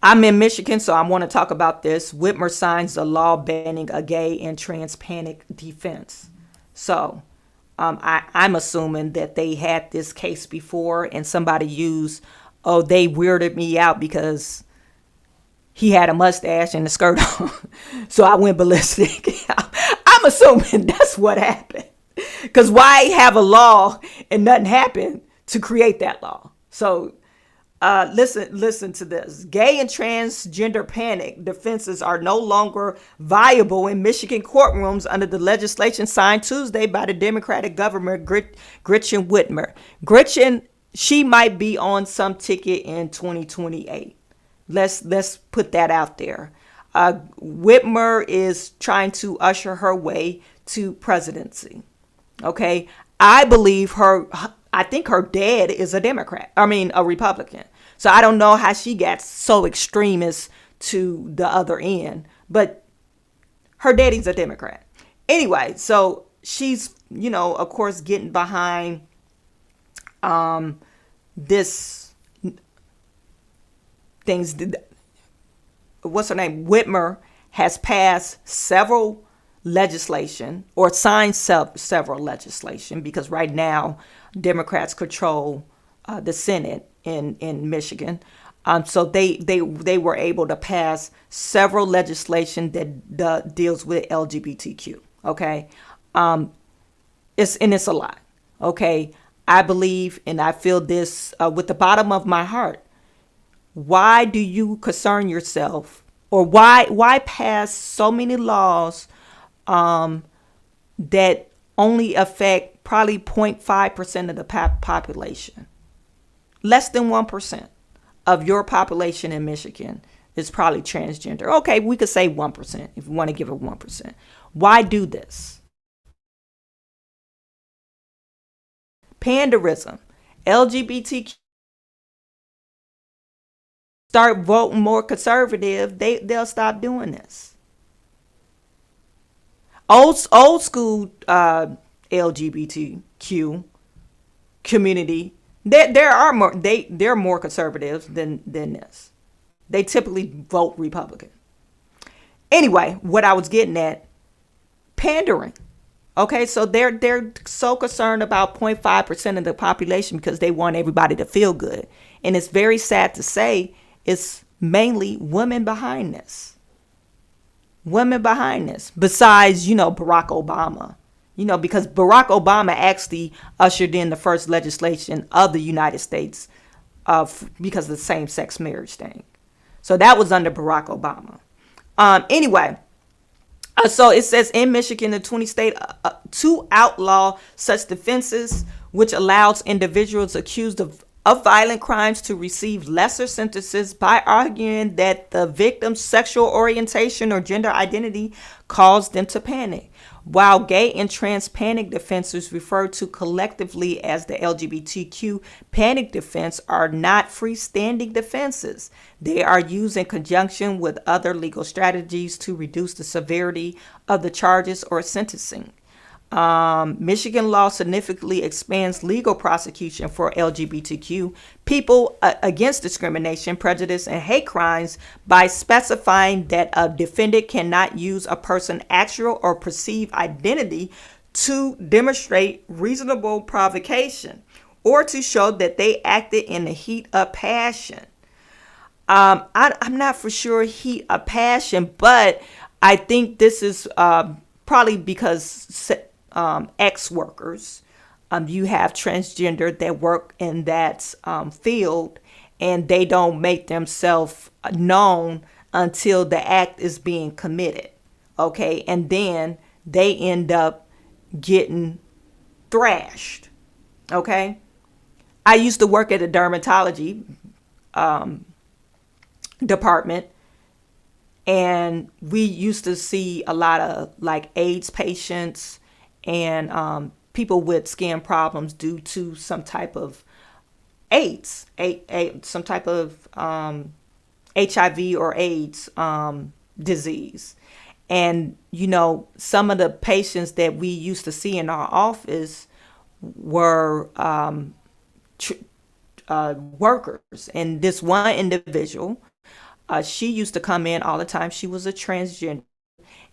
I'm in Michigan, so I want to talk about this. Whitmer signs a law banning a gay and trans panic defense. So I'm assuming that they had this case before and somebody used, oh, they weirded me out because he had a mustache and a skirt on. So I went ballistic. I'm assuming that's what happened. Because why have a law and nothing happened to create that law? So listen to this. Gay and transgender panic defenses are no longer viable in Michigan courtrooms under the legislation signed Tuesday by the Democratic governor, Gretchen Whitmer. Gretchen, she might be on some ticket in 2028. Let's put that out there. Whitmer is trying to usher her way to presidency. Okay. I think her dad is a Republican. So I don't know how she got so extremist to the other end, but her daddy's a Democrat. Anyway, so she's, of course, getting behind this things. What's her name? Whitmer has passed several legislation or signed several legislation, because right now Democrats control the Senate in Michigan. So they were able to pass several legislation that deals with LGBTQ. Okay. It's a lot. Okay. I believe and I feel this with the bottom of my heart. Why do you concern yourself, or why pass so many laws that only affect probably 0.5% of the population? Less than 1% of your population in Michigan is probably transgender. Okay, we could say 1% if you want to give it 1%. Why do this? Panderism, LGBTQ. Start voting more conservative, they'll stop doing this. Old school LGBTQ community, they're more conservative than this. They typically vote Republican. Anyway, what I was getting at, pandering. Okay, so they're so concerned about 0.5% of the population because they want everybody to feel good. And it's very sad to say it's mainly women behind this. Women behind this, besides, Barack Obama. Because Barack Obama actually ushered in the first legislation of the United States because of the same-sex marriage thing. So that was under Barack Obama. Anyway, so it says in Michigan, the 20 state to outlaw such defenses, which allows individuals accused of violent crimes to receive lesser sentences by arguing that the victim's sexual orientation or gender identity caused them to panic. While gay and trans panic defenses, referred to collectively as the LGBTQ panic defense, are not freestanding defenses. They are used in conjunction with other legal strategies to reduce the severity of the charges or sentencing. Michigan law significantly expands legal prosecution for LGBTQ people against discrimination, prejudice, and hate crimes by specifying that a defendant cannot use a person's actual or perceived identity to demonstrate reasonable provocation or to show that they acted in the heat of passion. I'm not for sure heat of passion, but I think this is probably because ex-workers, you have transgender that work in that field, and they don't make themselves known until the act is being committed. Okay, and then they end up getting thrashed. Okay, I used to work at a dermatology department, and we used to see a lot of like AIDS patients and people with skin problems due to some type of AIDS, some type of HIV or AIDS disease. And, some of the patients that we used to see in our office were workers. And this one individual, she used to come in all the time. She was a transgender.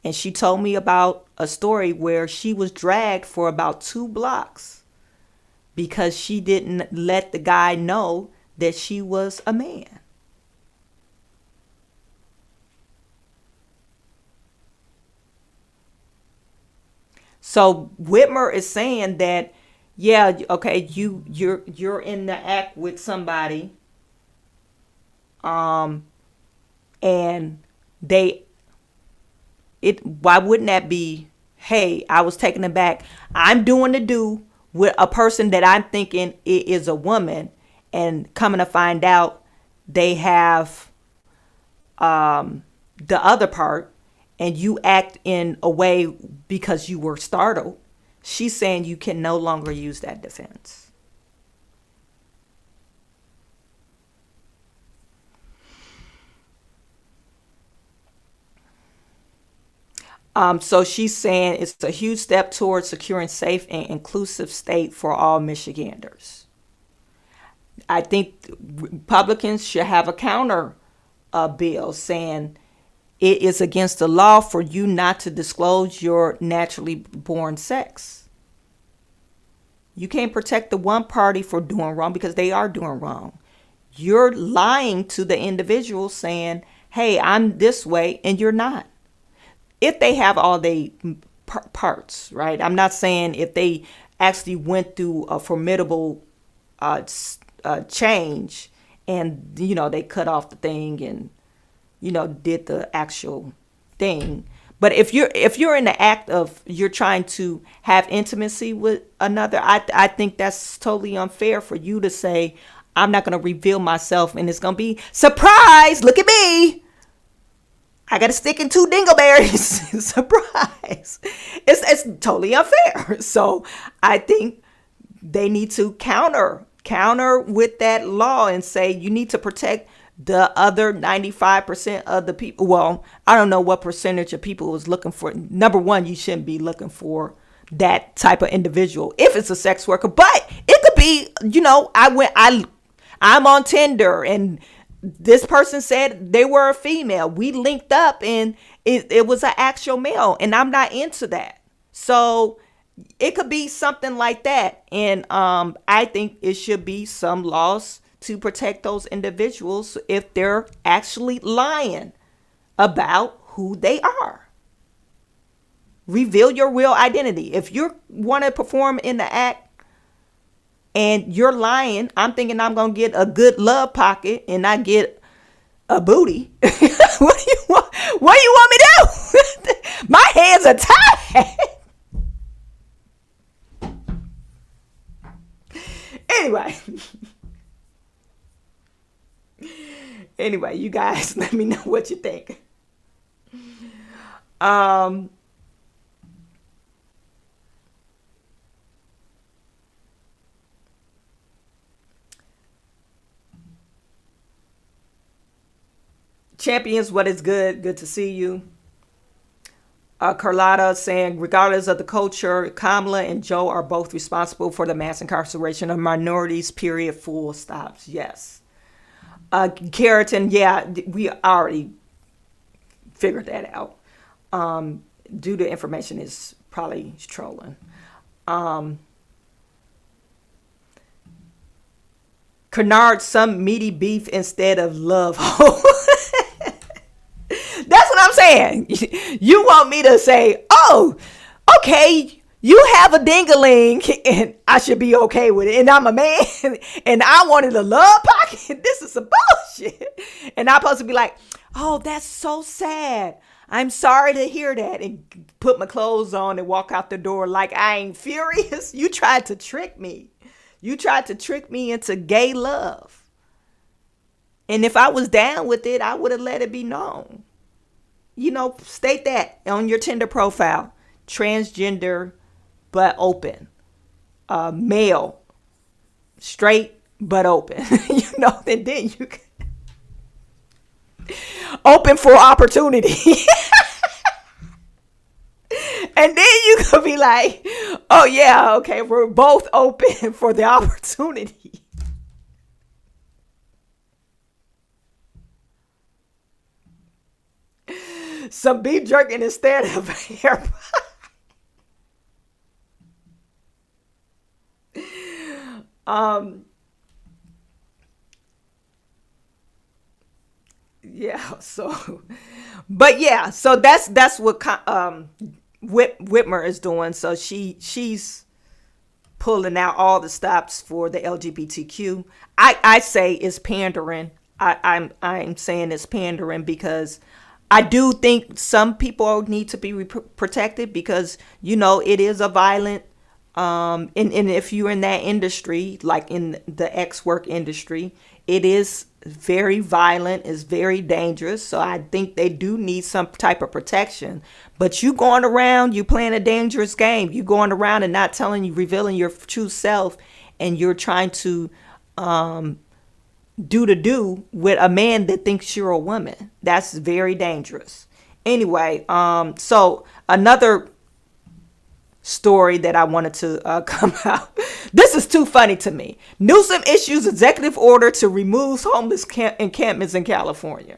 And she told me about a story where she was dragged for about 2 blocks because she didn't let the guy know that she was a man. So Whitmer is saying that, yeah, okay, you're in the act with somebody, and why wouldn't that be, hey, I was taken aback. I'm doing the do with a person that I'm thinking is a woman, and coming to find out they have the other part and you act in a way because you were startled, she's saying you can no longer use that defense. So she's saying it's a huge step towards securing safe and inclusive state for all Michiganders. I think Republicans should have a counter bill saying it is against the law for you not to disclose your naturally born sex. You can't protect the one party for doing wrong because they are doing wrong. You're lying to the individual saying, hey, I'm this way, and you're not. If they have all the parts, right? I'm not saying if they actually went through a formidable change and, they cut off the thing and, did the actual thing. But if you're in the act of you're trying to have intimacy with another, I think that's totally unfair for you to say, I'm not going to reveal myself and it's going to be surprise. Look at me. I got a stick and 2 dingleberries. Surprise. It's totally unfair. So I think they need to counter with that law and say you need to protect the other 95% of the people. Well, I don't know what percentage of people was looking for. Number one, you shouldn't be looking for that type of individual if it's a sex worker. But it could be, I'm on Tinder and this person said they were a female. We linked up and it was an actual male and I'm not into that. So it could be something like that. And I think it should be some laws to protect those individuals if they're actually lying about who they are. Reveal your real identity. If you want to perform in the act and you're lying, I'm thinking I'm going to get a good love pocket and I get a booty. What do you want? What do you want me to do? My hands are tied. Anyway, you guys, let me know what you think. Champions, what is good? Good to see you. Carlotta saying, regardless of the culture, Kamala and Joe are both responsible for the mass incarceration of minorities, period, full stops. Yes. Keratin, yeah, we already figured that out. Due to information is probably trolling. Kennard, some meaty beef instead of love. That's what I'm saying. You want me to say, oh, okay, you have a ding-a-ling and I should be okay with it. And I'm a man and I wanted a love pocket. This is some bullshit. And I'm supposed to be like, oh, that's so sad. I'm sorry to hear that. And put my clothes on and walk out the door like I ain't furious. You tried to trick me. You tried to trick me into gay love. And if I was down with it, I would have let it be known. State that on your Tinder profile. Transgender, but open. Male. Straight, but open. And then you can. Open for opportunity. And then you could be like, oh yeah, okay, we're both open for the opportunity. Some beef jerking instead of hair pie. Yeah, so that's what Whitmer is doing. So she's pulling out all the stops for the LGBTQ. I say it's pandering. I'm saying it's pandering because I do think some people need to be protected because, it is a violent, and if you're in that industry, like in the ex-work industry, it is very violent, is very dangerous. So I think they do need some type of protection. But you going around, you playing a dangerous game. You going around and not telling you, revealing your true self, and you're trying to do with a man that thinks you're a woman. That's very dangerous. Anyway, so another story that I wanted to come out. This is too funny to me. Newsom issues executive order to remove homeless encampments in California.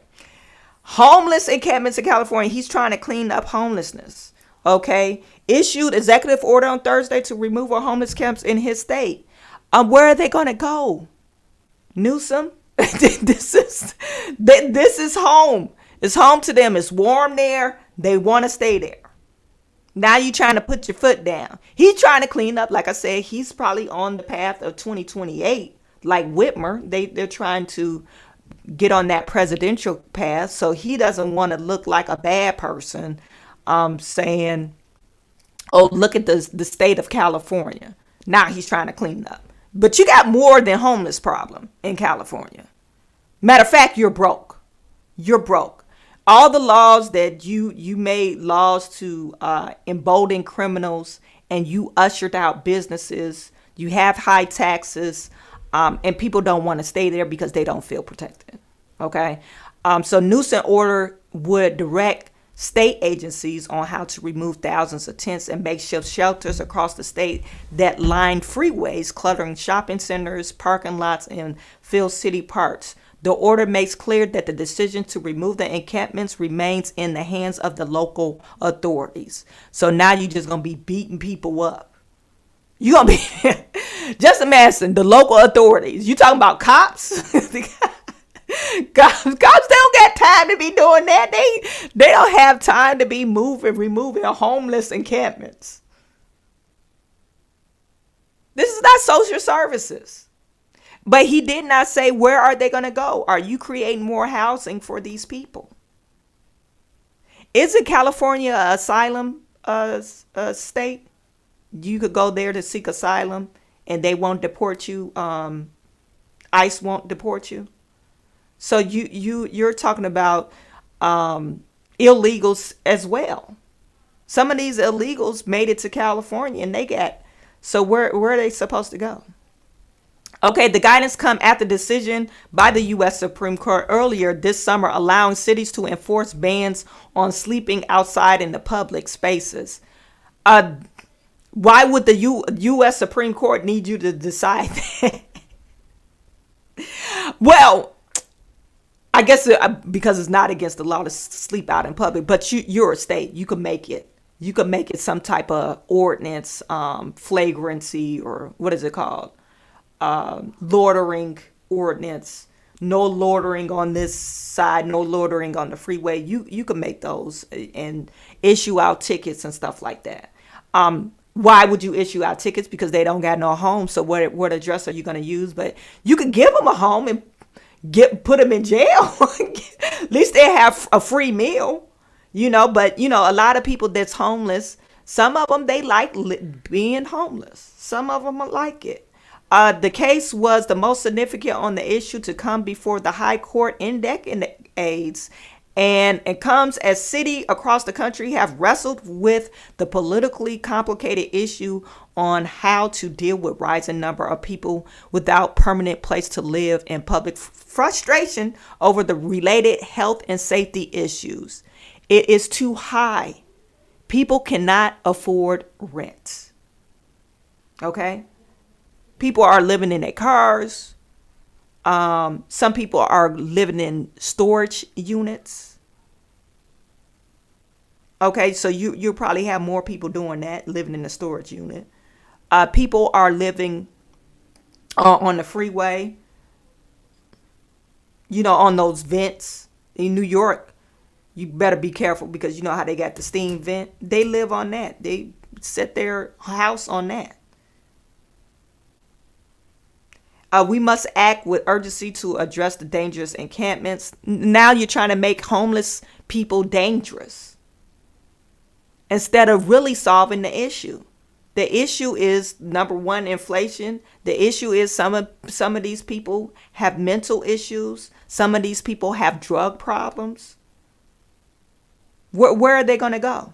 Homeless encampments in California. He's trying to clean up homelessness. Okay. Issued executive order on Thursday to remove all homeless camps in his state. Where are they going to go? Newsom? This is home. It's home to them. It's warm there. They want to stay there. Now you're trying to put your foot down. He's trying to clean up. Like I said, he's probably on the path of 2028. Like Whitmer, they're trying to get on that presidential path. So he doesn't want to look like a bad person saying, oh, look at the state of California. Now he's trying to clean up. But you got more than homeless problem in California. Matter of fact, you're broke. You're broke. All the laws that you made laws to embolden criminals, and you ushered out businesses. You have high taxes, and people don't want to stay there because they don't feel protected. Okay, so Newsom order would direct state agencies on how to remove thousands of tents and makeshift shelters across the state that line freeways, cluttering shopping centers, parking lots, and fill city parks. The order makes clear that the decision to remove the encampments remains in the hands of the local authorities. So now you're just going to be beating people up. You're going to be, just imagine the local authorities. You talking about cops? Cops don't got time to be doing that. They don't have time to be removing homeless encampments. This is not social services. But he did not say, where are they going to go? Are you creating more housing for these people? Isn't California an asylum state? You could go there to seek asylum and they won't deport you. ICE won't deport you. So you're talking about illegals as well. Some of these illegals made it to California and so where are they supposed to go? Okay, the guidance come after decision by the U.S. Supreme Court earlier this summer allowing cities to enforce bans on sleeping outside in the public spaces. Why would the U.S. Supreme Court need you to decide that? Well, I guess because it's not against the law to sleep out in public, but you're a state. You can make it. You can make it some type of ordinance, flagrancy, or what is it called? Loitering ordinance. No loitering on this side, no loitering on the freeway. You can make those and issue out tickets and stuff like that. Why would you issue out tickets? Because they don't got no home. So what address are you going to use? But you could give them a home and put them in jail. At least they have a free meal, But a lot of people that's homeless, some of them they like being homeless. Some of them like it. The case was the most significant on the issue to come before the High Court in decades, and it comes as cities across the country have wrestled with the politically complicated issue on how to deal with rising number of people without permanent place to live and public frustration over the related health and safety issues. It is too high. People cannot afford rent. Okay? People are living in their cars. Some people are living in storage units. Okay, so you probably have more people doing that, living in a storage unit. People are living on the freeway, on those vents. In New York, you better be careful because you know how they got the steam vent. They live on that. They set their house on that. We must act with urgency to address the dangerous encampments. Now you're trying to make homeless people dangerous instead of really solving the issue. The issue is, number one, inflation. The issue is some of these people have mental issues. Some of these people have drug problems. Where are they going to go?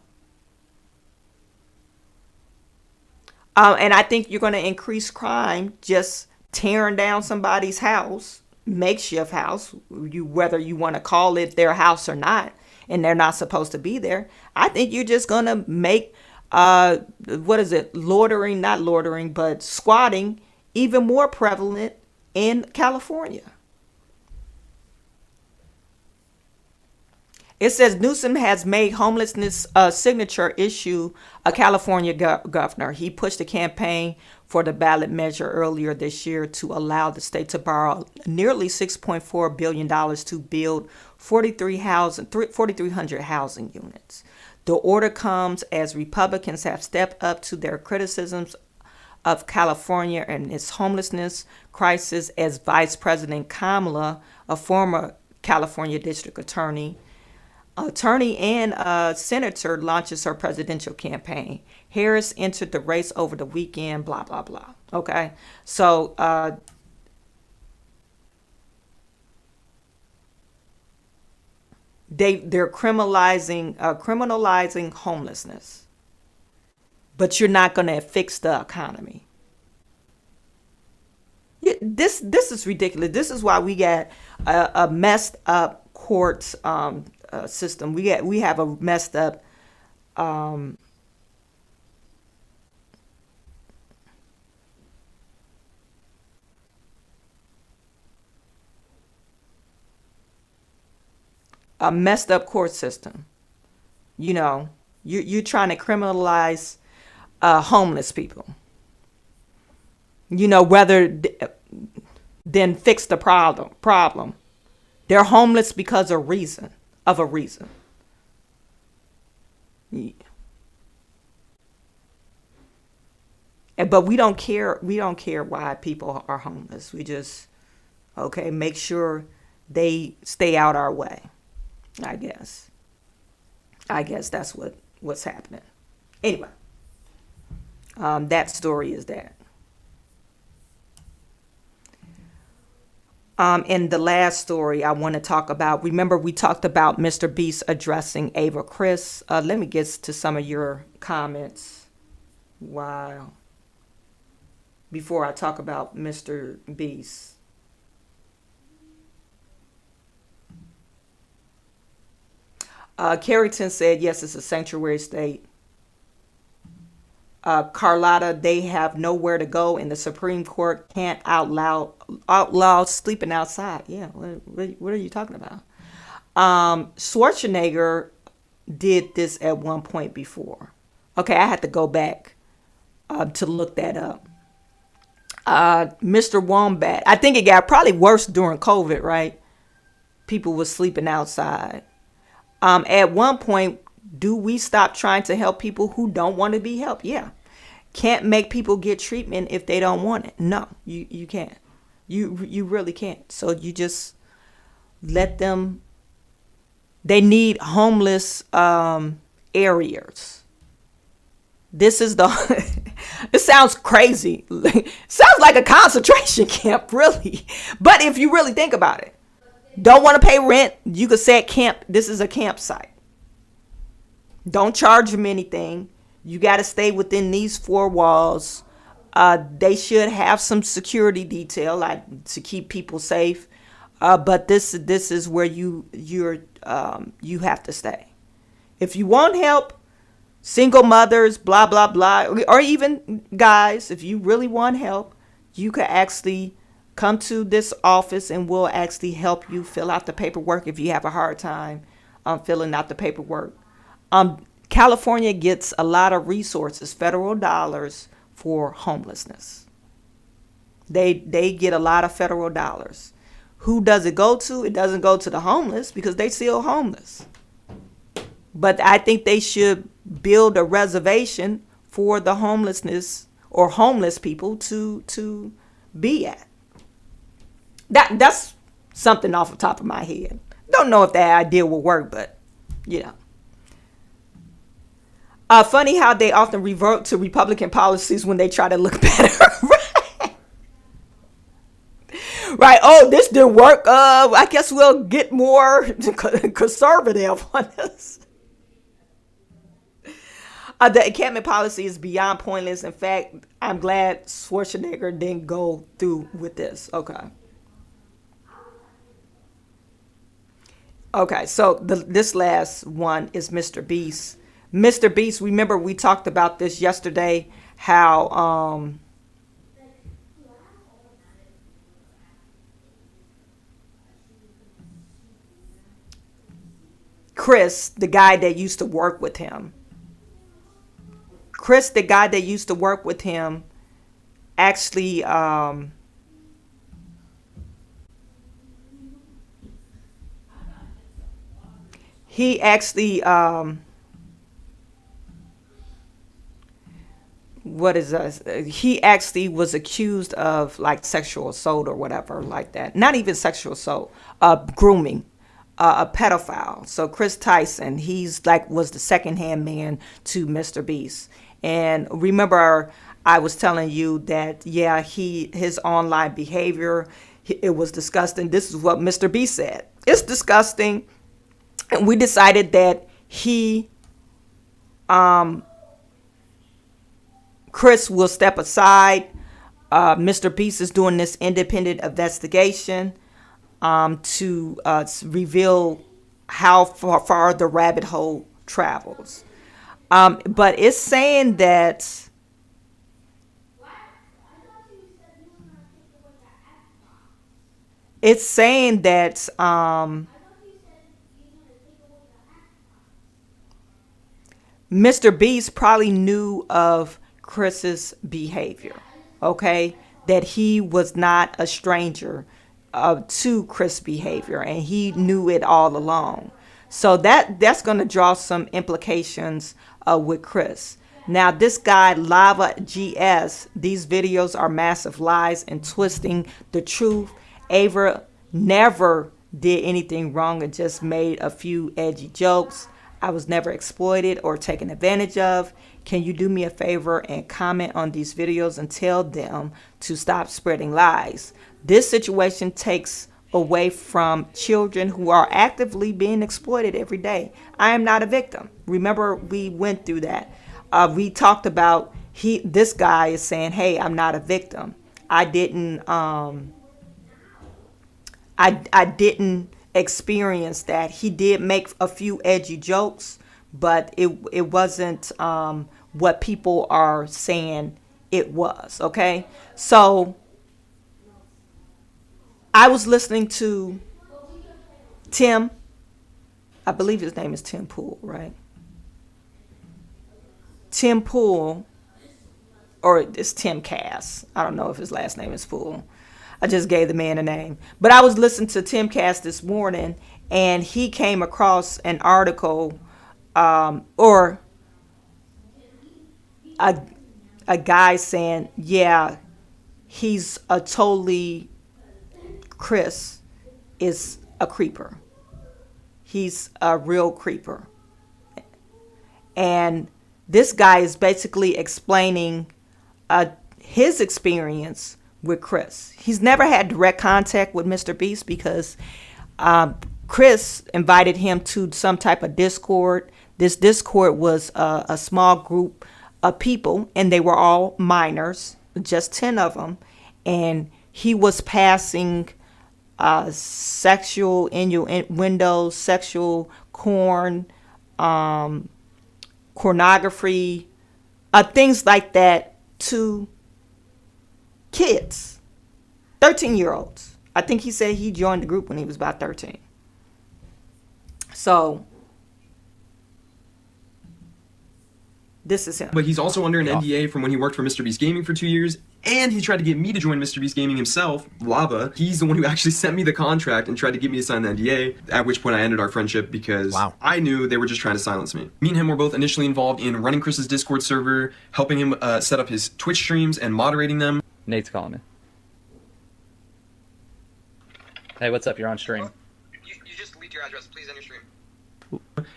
And I think you're going to increase crime just tearing down somebody's house, makeshift house, whether you want to call it their house or not, and they're not supposed to be there. I think you're just going to make not loitering, but squatting even more prevalent in California. It says Newsom has made homelessness a signature issue. A California governor. He pushed a campaign for the ballot measure earlier this year to allow the state to borrow nearly $6.4 billion to build 4,300 housing units. The order comes as Republicans have stepped up to their criticisms of California and its homelessness crisis, as Vice President Kamala, a former California district attorney and senator, launches her presidential campaign. Harris entered the race over the weekend, blah, blah, blah. Okay, so they're criminalizing homelessness, but you're not going to fix the economy. This is ridiculous. This is why we got a messed up courts system. We have a messed up court system. You know, you're trying to criminalize homeless people. You know, rather than fix the problem. They're homeless because of a reason. But we don't care why people are homeless. We just make sure they stay out our way. I guess that's what's happening. Anyway, that story is that. And the last story I want to talk about, remember we talked about Mr. Beast addressing Ava Chris. Let me get to some of your comments. Wow. Before I talk about Mr. Beast. Carrington said, yes, it's a sanctuary state. Carlotta, they have nowhere to go, and the Supreme Court can't outlaw sleeping outside. Yeah, what are you talking about? Schwarzenegger did this at one point before. Okay, I had to go back to look that up. Mr. Wombat, I think it got probably worse during COVID, right? People were sleeping outside. At one point, do we stop trying to help people who don't want to be helped? Yeah. Can't make people get treatment if they don't want it. No, you can't. You really can't. So you just let them. They need homeless areas. This is the. It sounds crazy. Sounds like a concentration camp, really. But if you really think about it, don't want to pay rent, you could say at camp. This is a campsite. Don't charge them anything. You got to stay within these four walls. They should have some security detail to keep people safe. But this is where you have to stay. If you want help, single mothers, blah, blah, blah, or even guys, if you really want help, you could actually come to this office and we'll actually help you fill out the paperwork if you have a hard time filling out the paperwork. California gets a lot of resources, federal dollars, for homelessness. They get a lot of federal dollars. Who does it go to? It doesn't go to the homeless because they still homeless. But I think they should build a reservation for the homelessness or homeless people to be at. That's something off the top of my head. Don't know if that idea will work, but you know. Funny how they often revert to Republican policies when they try to look better. Right. Oh, this didn't work. I guess we'll get more conservative on this. The encampment policy is beyond pointless. In fact, I'm glad Schwarzenegger didn't go through with this. Okay. Okay, so this last one is Mr. Beast. Mr. Beast, remember we talked about this yesterday, how Chris, the guy that used to work with him, actually he actually he actually was accused of like sexual assault or whatever like that. Not even sexual assault, grooming, a pedophile. So Chris Tyson, he's like was the second-hand man to Mr. Beast. And remember, I was telling you that yeah, his online behavior, it was disgusting. This is what Mr. Beast said. It's disgusting. And we decided that Chris will step aside. Mr. Beast is doing this independent investigation to reveal how far the rabbit hole travels. But it's saying that Mr. Beast probably knew of Chris's behavior, okay? That he was not a stranger to Chris' behavior, and he knew it all along. So that's going to draw some implications with Chris. Now, this guy, Lava GS, these videos are massive lies and twisting the truth. Ava never did anything wrong and just made a few edgy jokes. I was never exploited or taken advantage of. Can you do me a favor and comment on these videos and tell them to stop spreading lies? This situation takes away from children who are actively being exploited every day. I am not a victim. Remember, we went through that. We talked about this guy is saying, hey, I'm not a victim. I didn't experience that. He did make a few edgy jokes, but it wasn't what people are saying it was. Okay, so I was listening to Tim. I believe his name is Tim Pool, right? Tim Pool, or it's Tim Cass. I don't know if his last name is Pool. I just gave the man a name. But I was listening to Tim Cass this morning, and he came across an article or a guy saying, yeah, he's a totally, Chris is a creeper. He's a real creeper. And this guy is basically explaining his experience with Chris. He's never had direct contact with Mr. Beast because Chris invited him to some type of Discord. This Discord was a small group of people, and they were all minors, just 10 of them. And he was passing sexual innuendo, sexual pornography, things like that to kids, 13-year-olds. I think he said he joined the group when he was about 13. So this is him. But he's also under an NDA from when he worked for Mr. Beast Gaming for 2 years, and he tried to get me to join Mr. Beast Gaming himself, Lava. He's the one who actually sent me the contract and tried to get me to sign the NDA, at which point I ended our friendship because I knew they were just trying to silence me. Me and him were both initially involved in running Chris's Discord server, helping him set up his Twitch streams and moderating them. Nate's calling me. Hey, what's up? You're on stream. You just leaked your address. Please end your stream.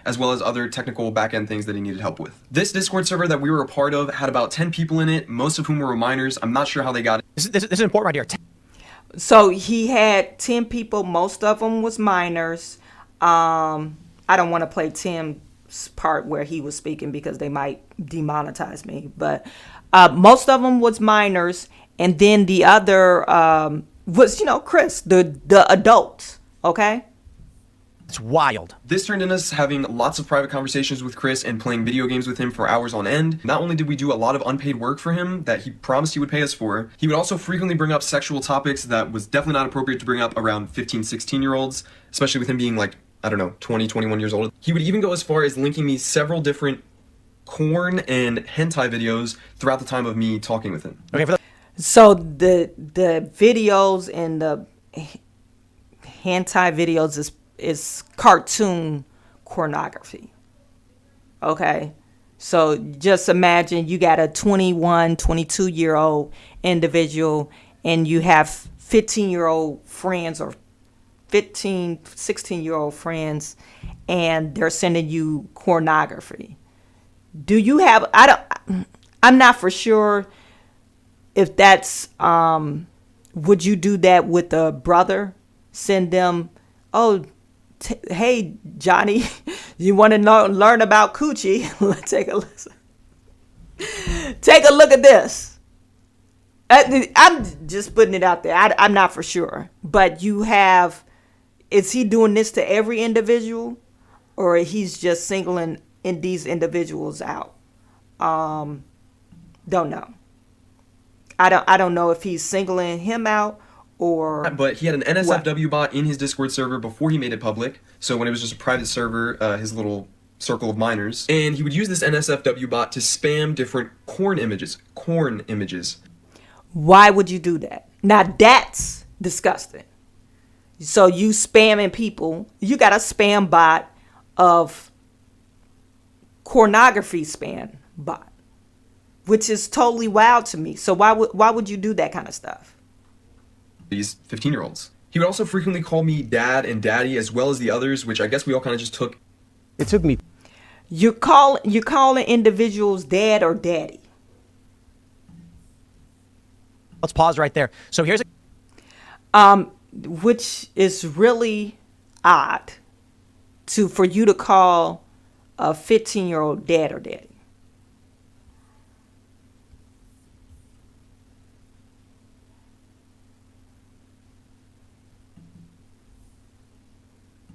as well as other technical back-end things that he needed help with. This Discord server that we were a part of had about 10 people in it, most of whom were minors. I'm not sure how they got it. This is important right here. So he had 10 people, most of them was minors. I don't want to play Tim's part where he was speaking because they might demonetize me, but most of them was minors, and then the other was, Chris, the adults, okay? It's wild. This turned into us having lots of private conversations with Chris and playing video games with him for hours on end. Not only did we do a lot of unpaid work for him that he promised he would pay us for, he would also frequently bring up sexual topics that was definitely not appropriate to bring up around 15, 16-year-olds, especially with him being 20, 21 years old. He would even go as far as linking me several different corn and hentai videos throughout the time of me talking with him. Okay, so the videos and the hentai videos is cartoon pornography. Okay, so just imagine you got a 21, 22-year-old individual and you have 15-year-old friends or 15, 16-year-old friends, and they're sending you pornography. Do you have, I'm not for sure if that's, would you do that with a brother? Send them, hey, Johnny, you want to learn about coochie? Let's take a listen. Take a look at this. I'm just putting it out there. I'm not for sure. But is he doing this to every individual, or he's just singling in these individuals out? Don't know. I don't know if he's singling him out. But he had an NSFW bot in his Discord server before he made it public. So when it was just a private server, his little circle of minors. And he would use this NSFW bot to spam different corn images. Why would you do that? Now that's disgusting. So you spamming people. You got a spam bot of pornography spam bot, which is totally wild to me. So why would you do that kind of stuff? These 15-year-olds. He would also frequently call me dad and daddy, as well as the others, which I guess we all kind of just took. It took me. You're calling individuals dad or daddy. Let's pause right there. So here's which is really odd for you to call a 15-year-old dad or daddy.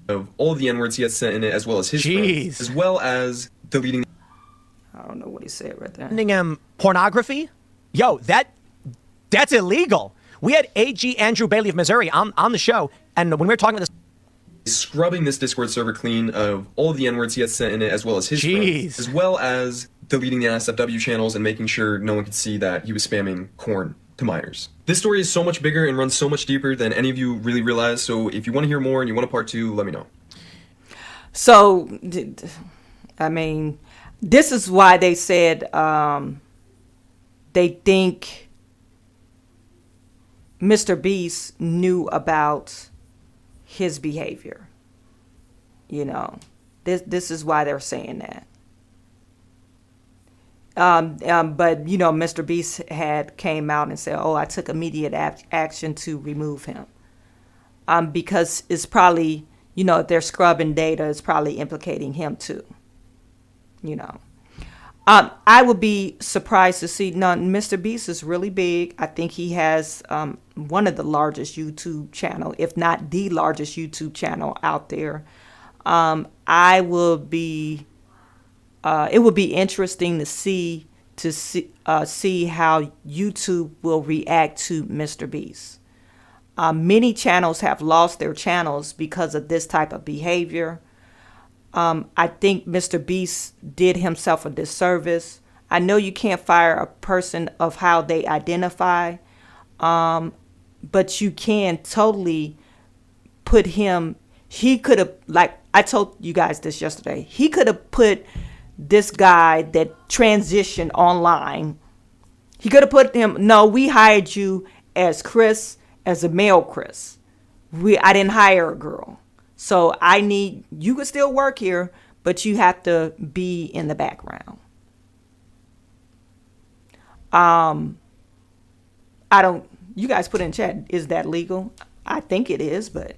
Of all of the N-words he had sent in it, as well as his friends, as well as deleting. I don't know what he said right there. Sending him pornography? Yo, that's illegal. We had AG Andrew Bailey of Missouri on the show, and when we were talking about this, scrubbing this Discord server clean of all of the N-words he had sent in it, as well as his friends, as well as deleting the NSFW channels and making sure no one could see that he was spamming corn to minors. This story is so much bigger and runs so much deeper than any of you really realize, so if you want to hear more and you want a part 2, let me know. So, I mean, this is why they said they think Mr. Beast knew about his behavior. This is why they're saying that. But Mr. Beast had came out and said, I took immediate action to remove him. Because it's probably, if they're scrubbing data, it's probably implicating him too. I would be surprised to see, Mr. Beast is really big. I think he has one of the largest YouTube channel, if not the largest YouTube channel out there. It would be interesting to see how YouTube will react to Mr. Beast. Many channels have lost their channels because of this type of behavior. I think Mr. Beast did himself a disservice. I know you can't fire a person of how they identify, but you can totally put him. He could have, like I told you guys this yesterday, he could have put this guy that transitioned online. He could have put him, no, we hired you as Chris, as a male Chris. I didn't hire a girl. So I need, you can still work here, but you have to be in the background. You guys put in chat, is that legal? I think it is, but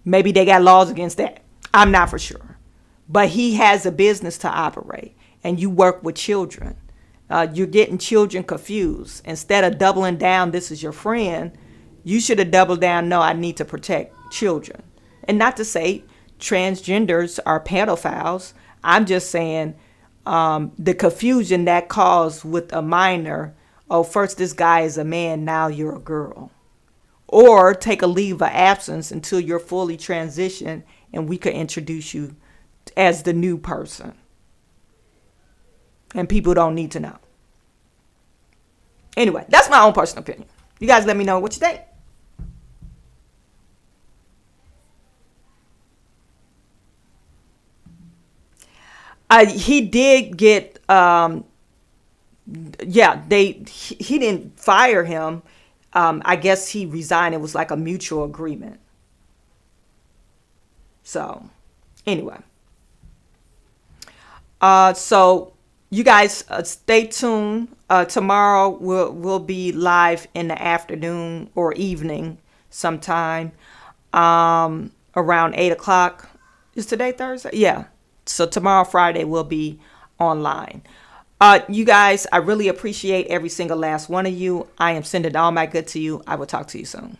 maybe they got laws against that. I'm not for sure. But he has a business to operate, and you work with children. You're getting children confused. Instead of doubling down, this is your friend, you should have doubled down, no, I need to protect children. And not to say transgenders are pedophiles. I'm just saying the confusion that caused with a minor. Oh, first this guy is a man, now you're a girl. Or take a leave of absence until you're fully transitioned and we could introduce you as the new person. And people don't need to know. Anyway, that's my own personal opinion. You guys let me know what you think. He did get, he didn't fire him. I guess he resigned. It was like a mutual agreement. So, anyway. So you guys stay tuned. Tomorrow we'll be live in the afternoon or evening sometime, around 8:00. Is today Thursday? Yeah. So tomorrow, Friday, we'll be online. You guys, I really appreciate every single last one of you. I am sending all my good to you. I will talk to you soon.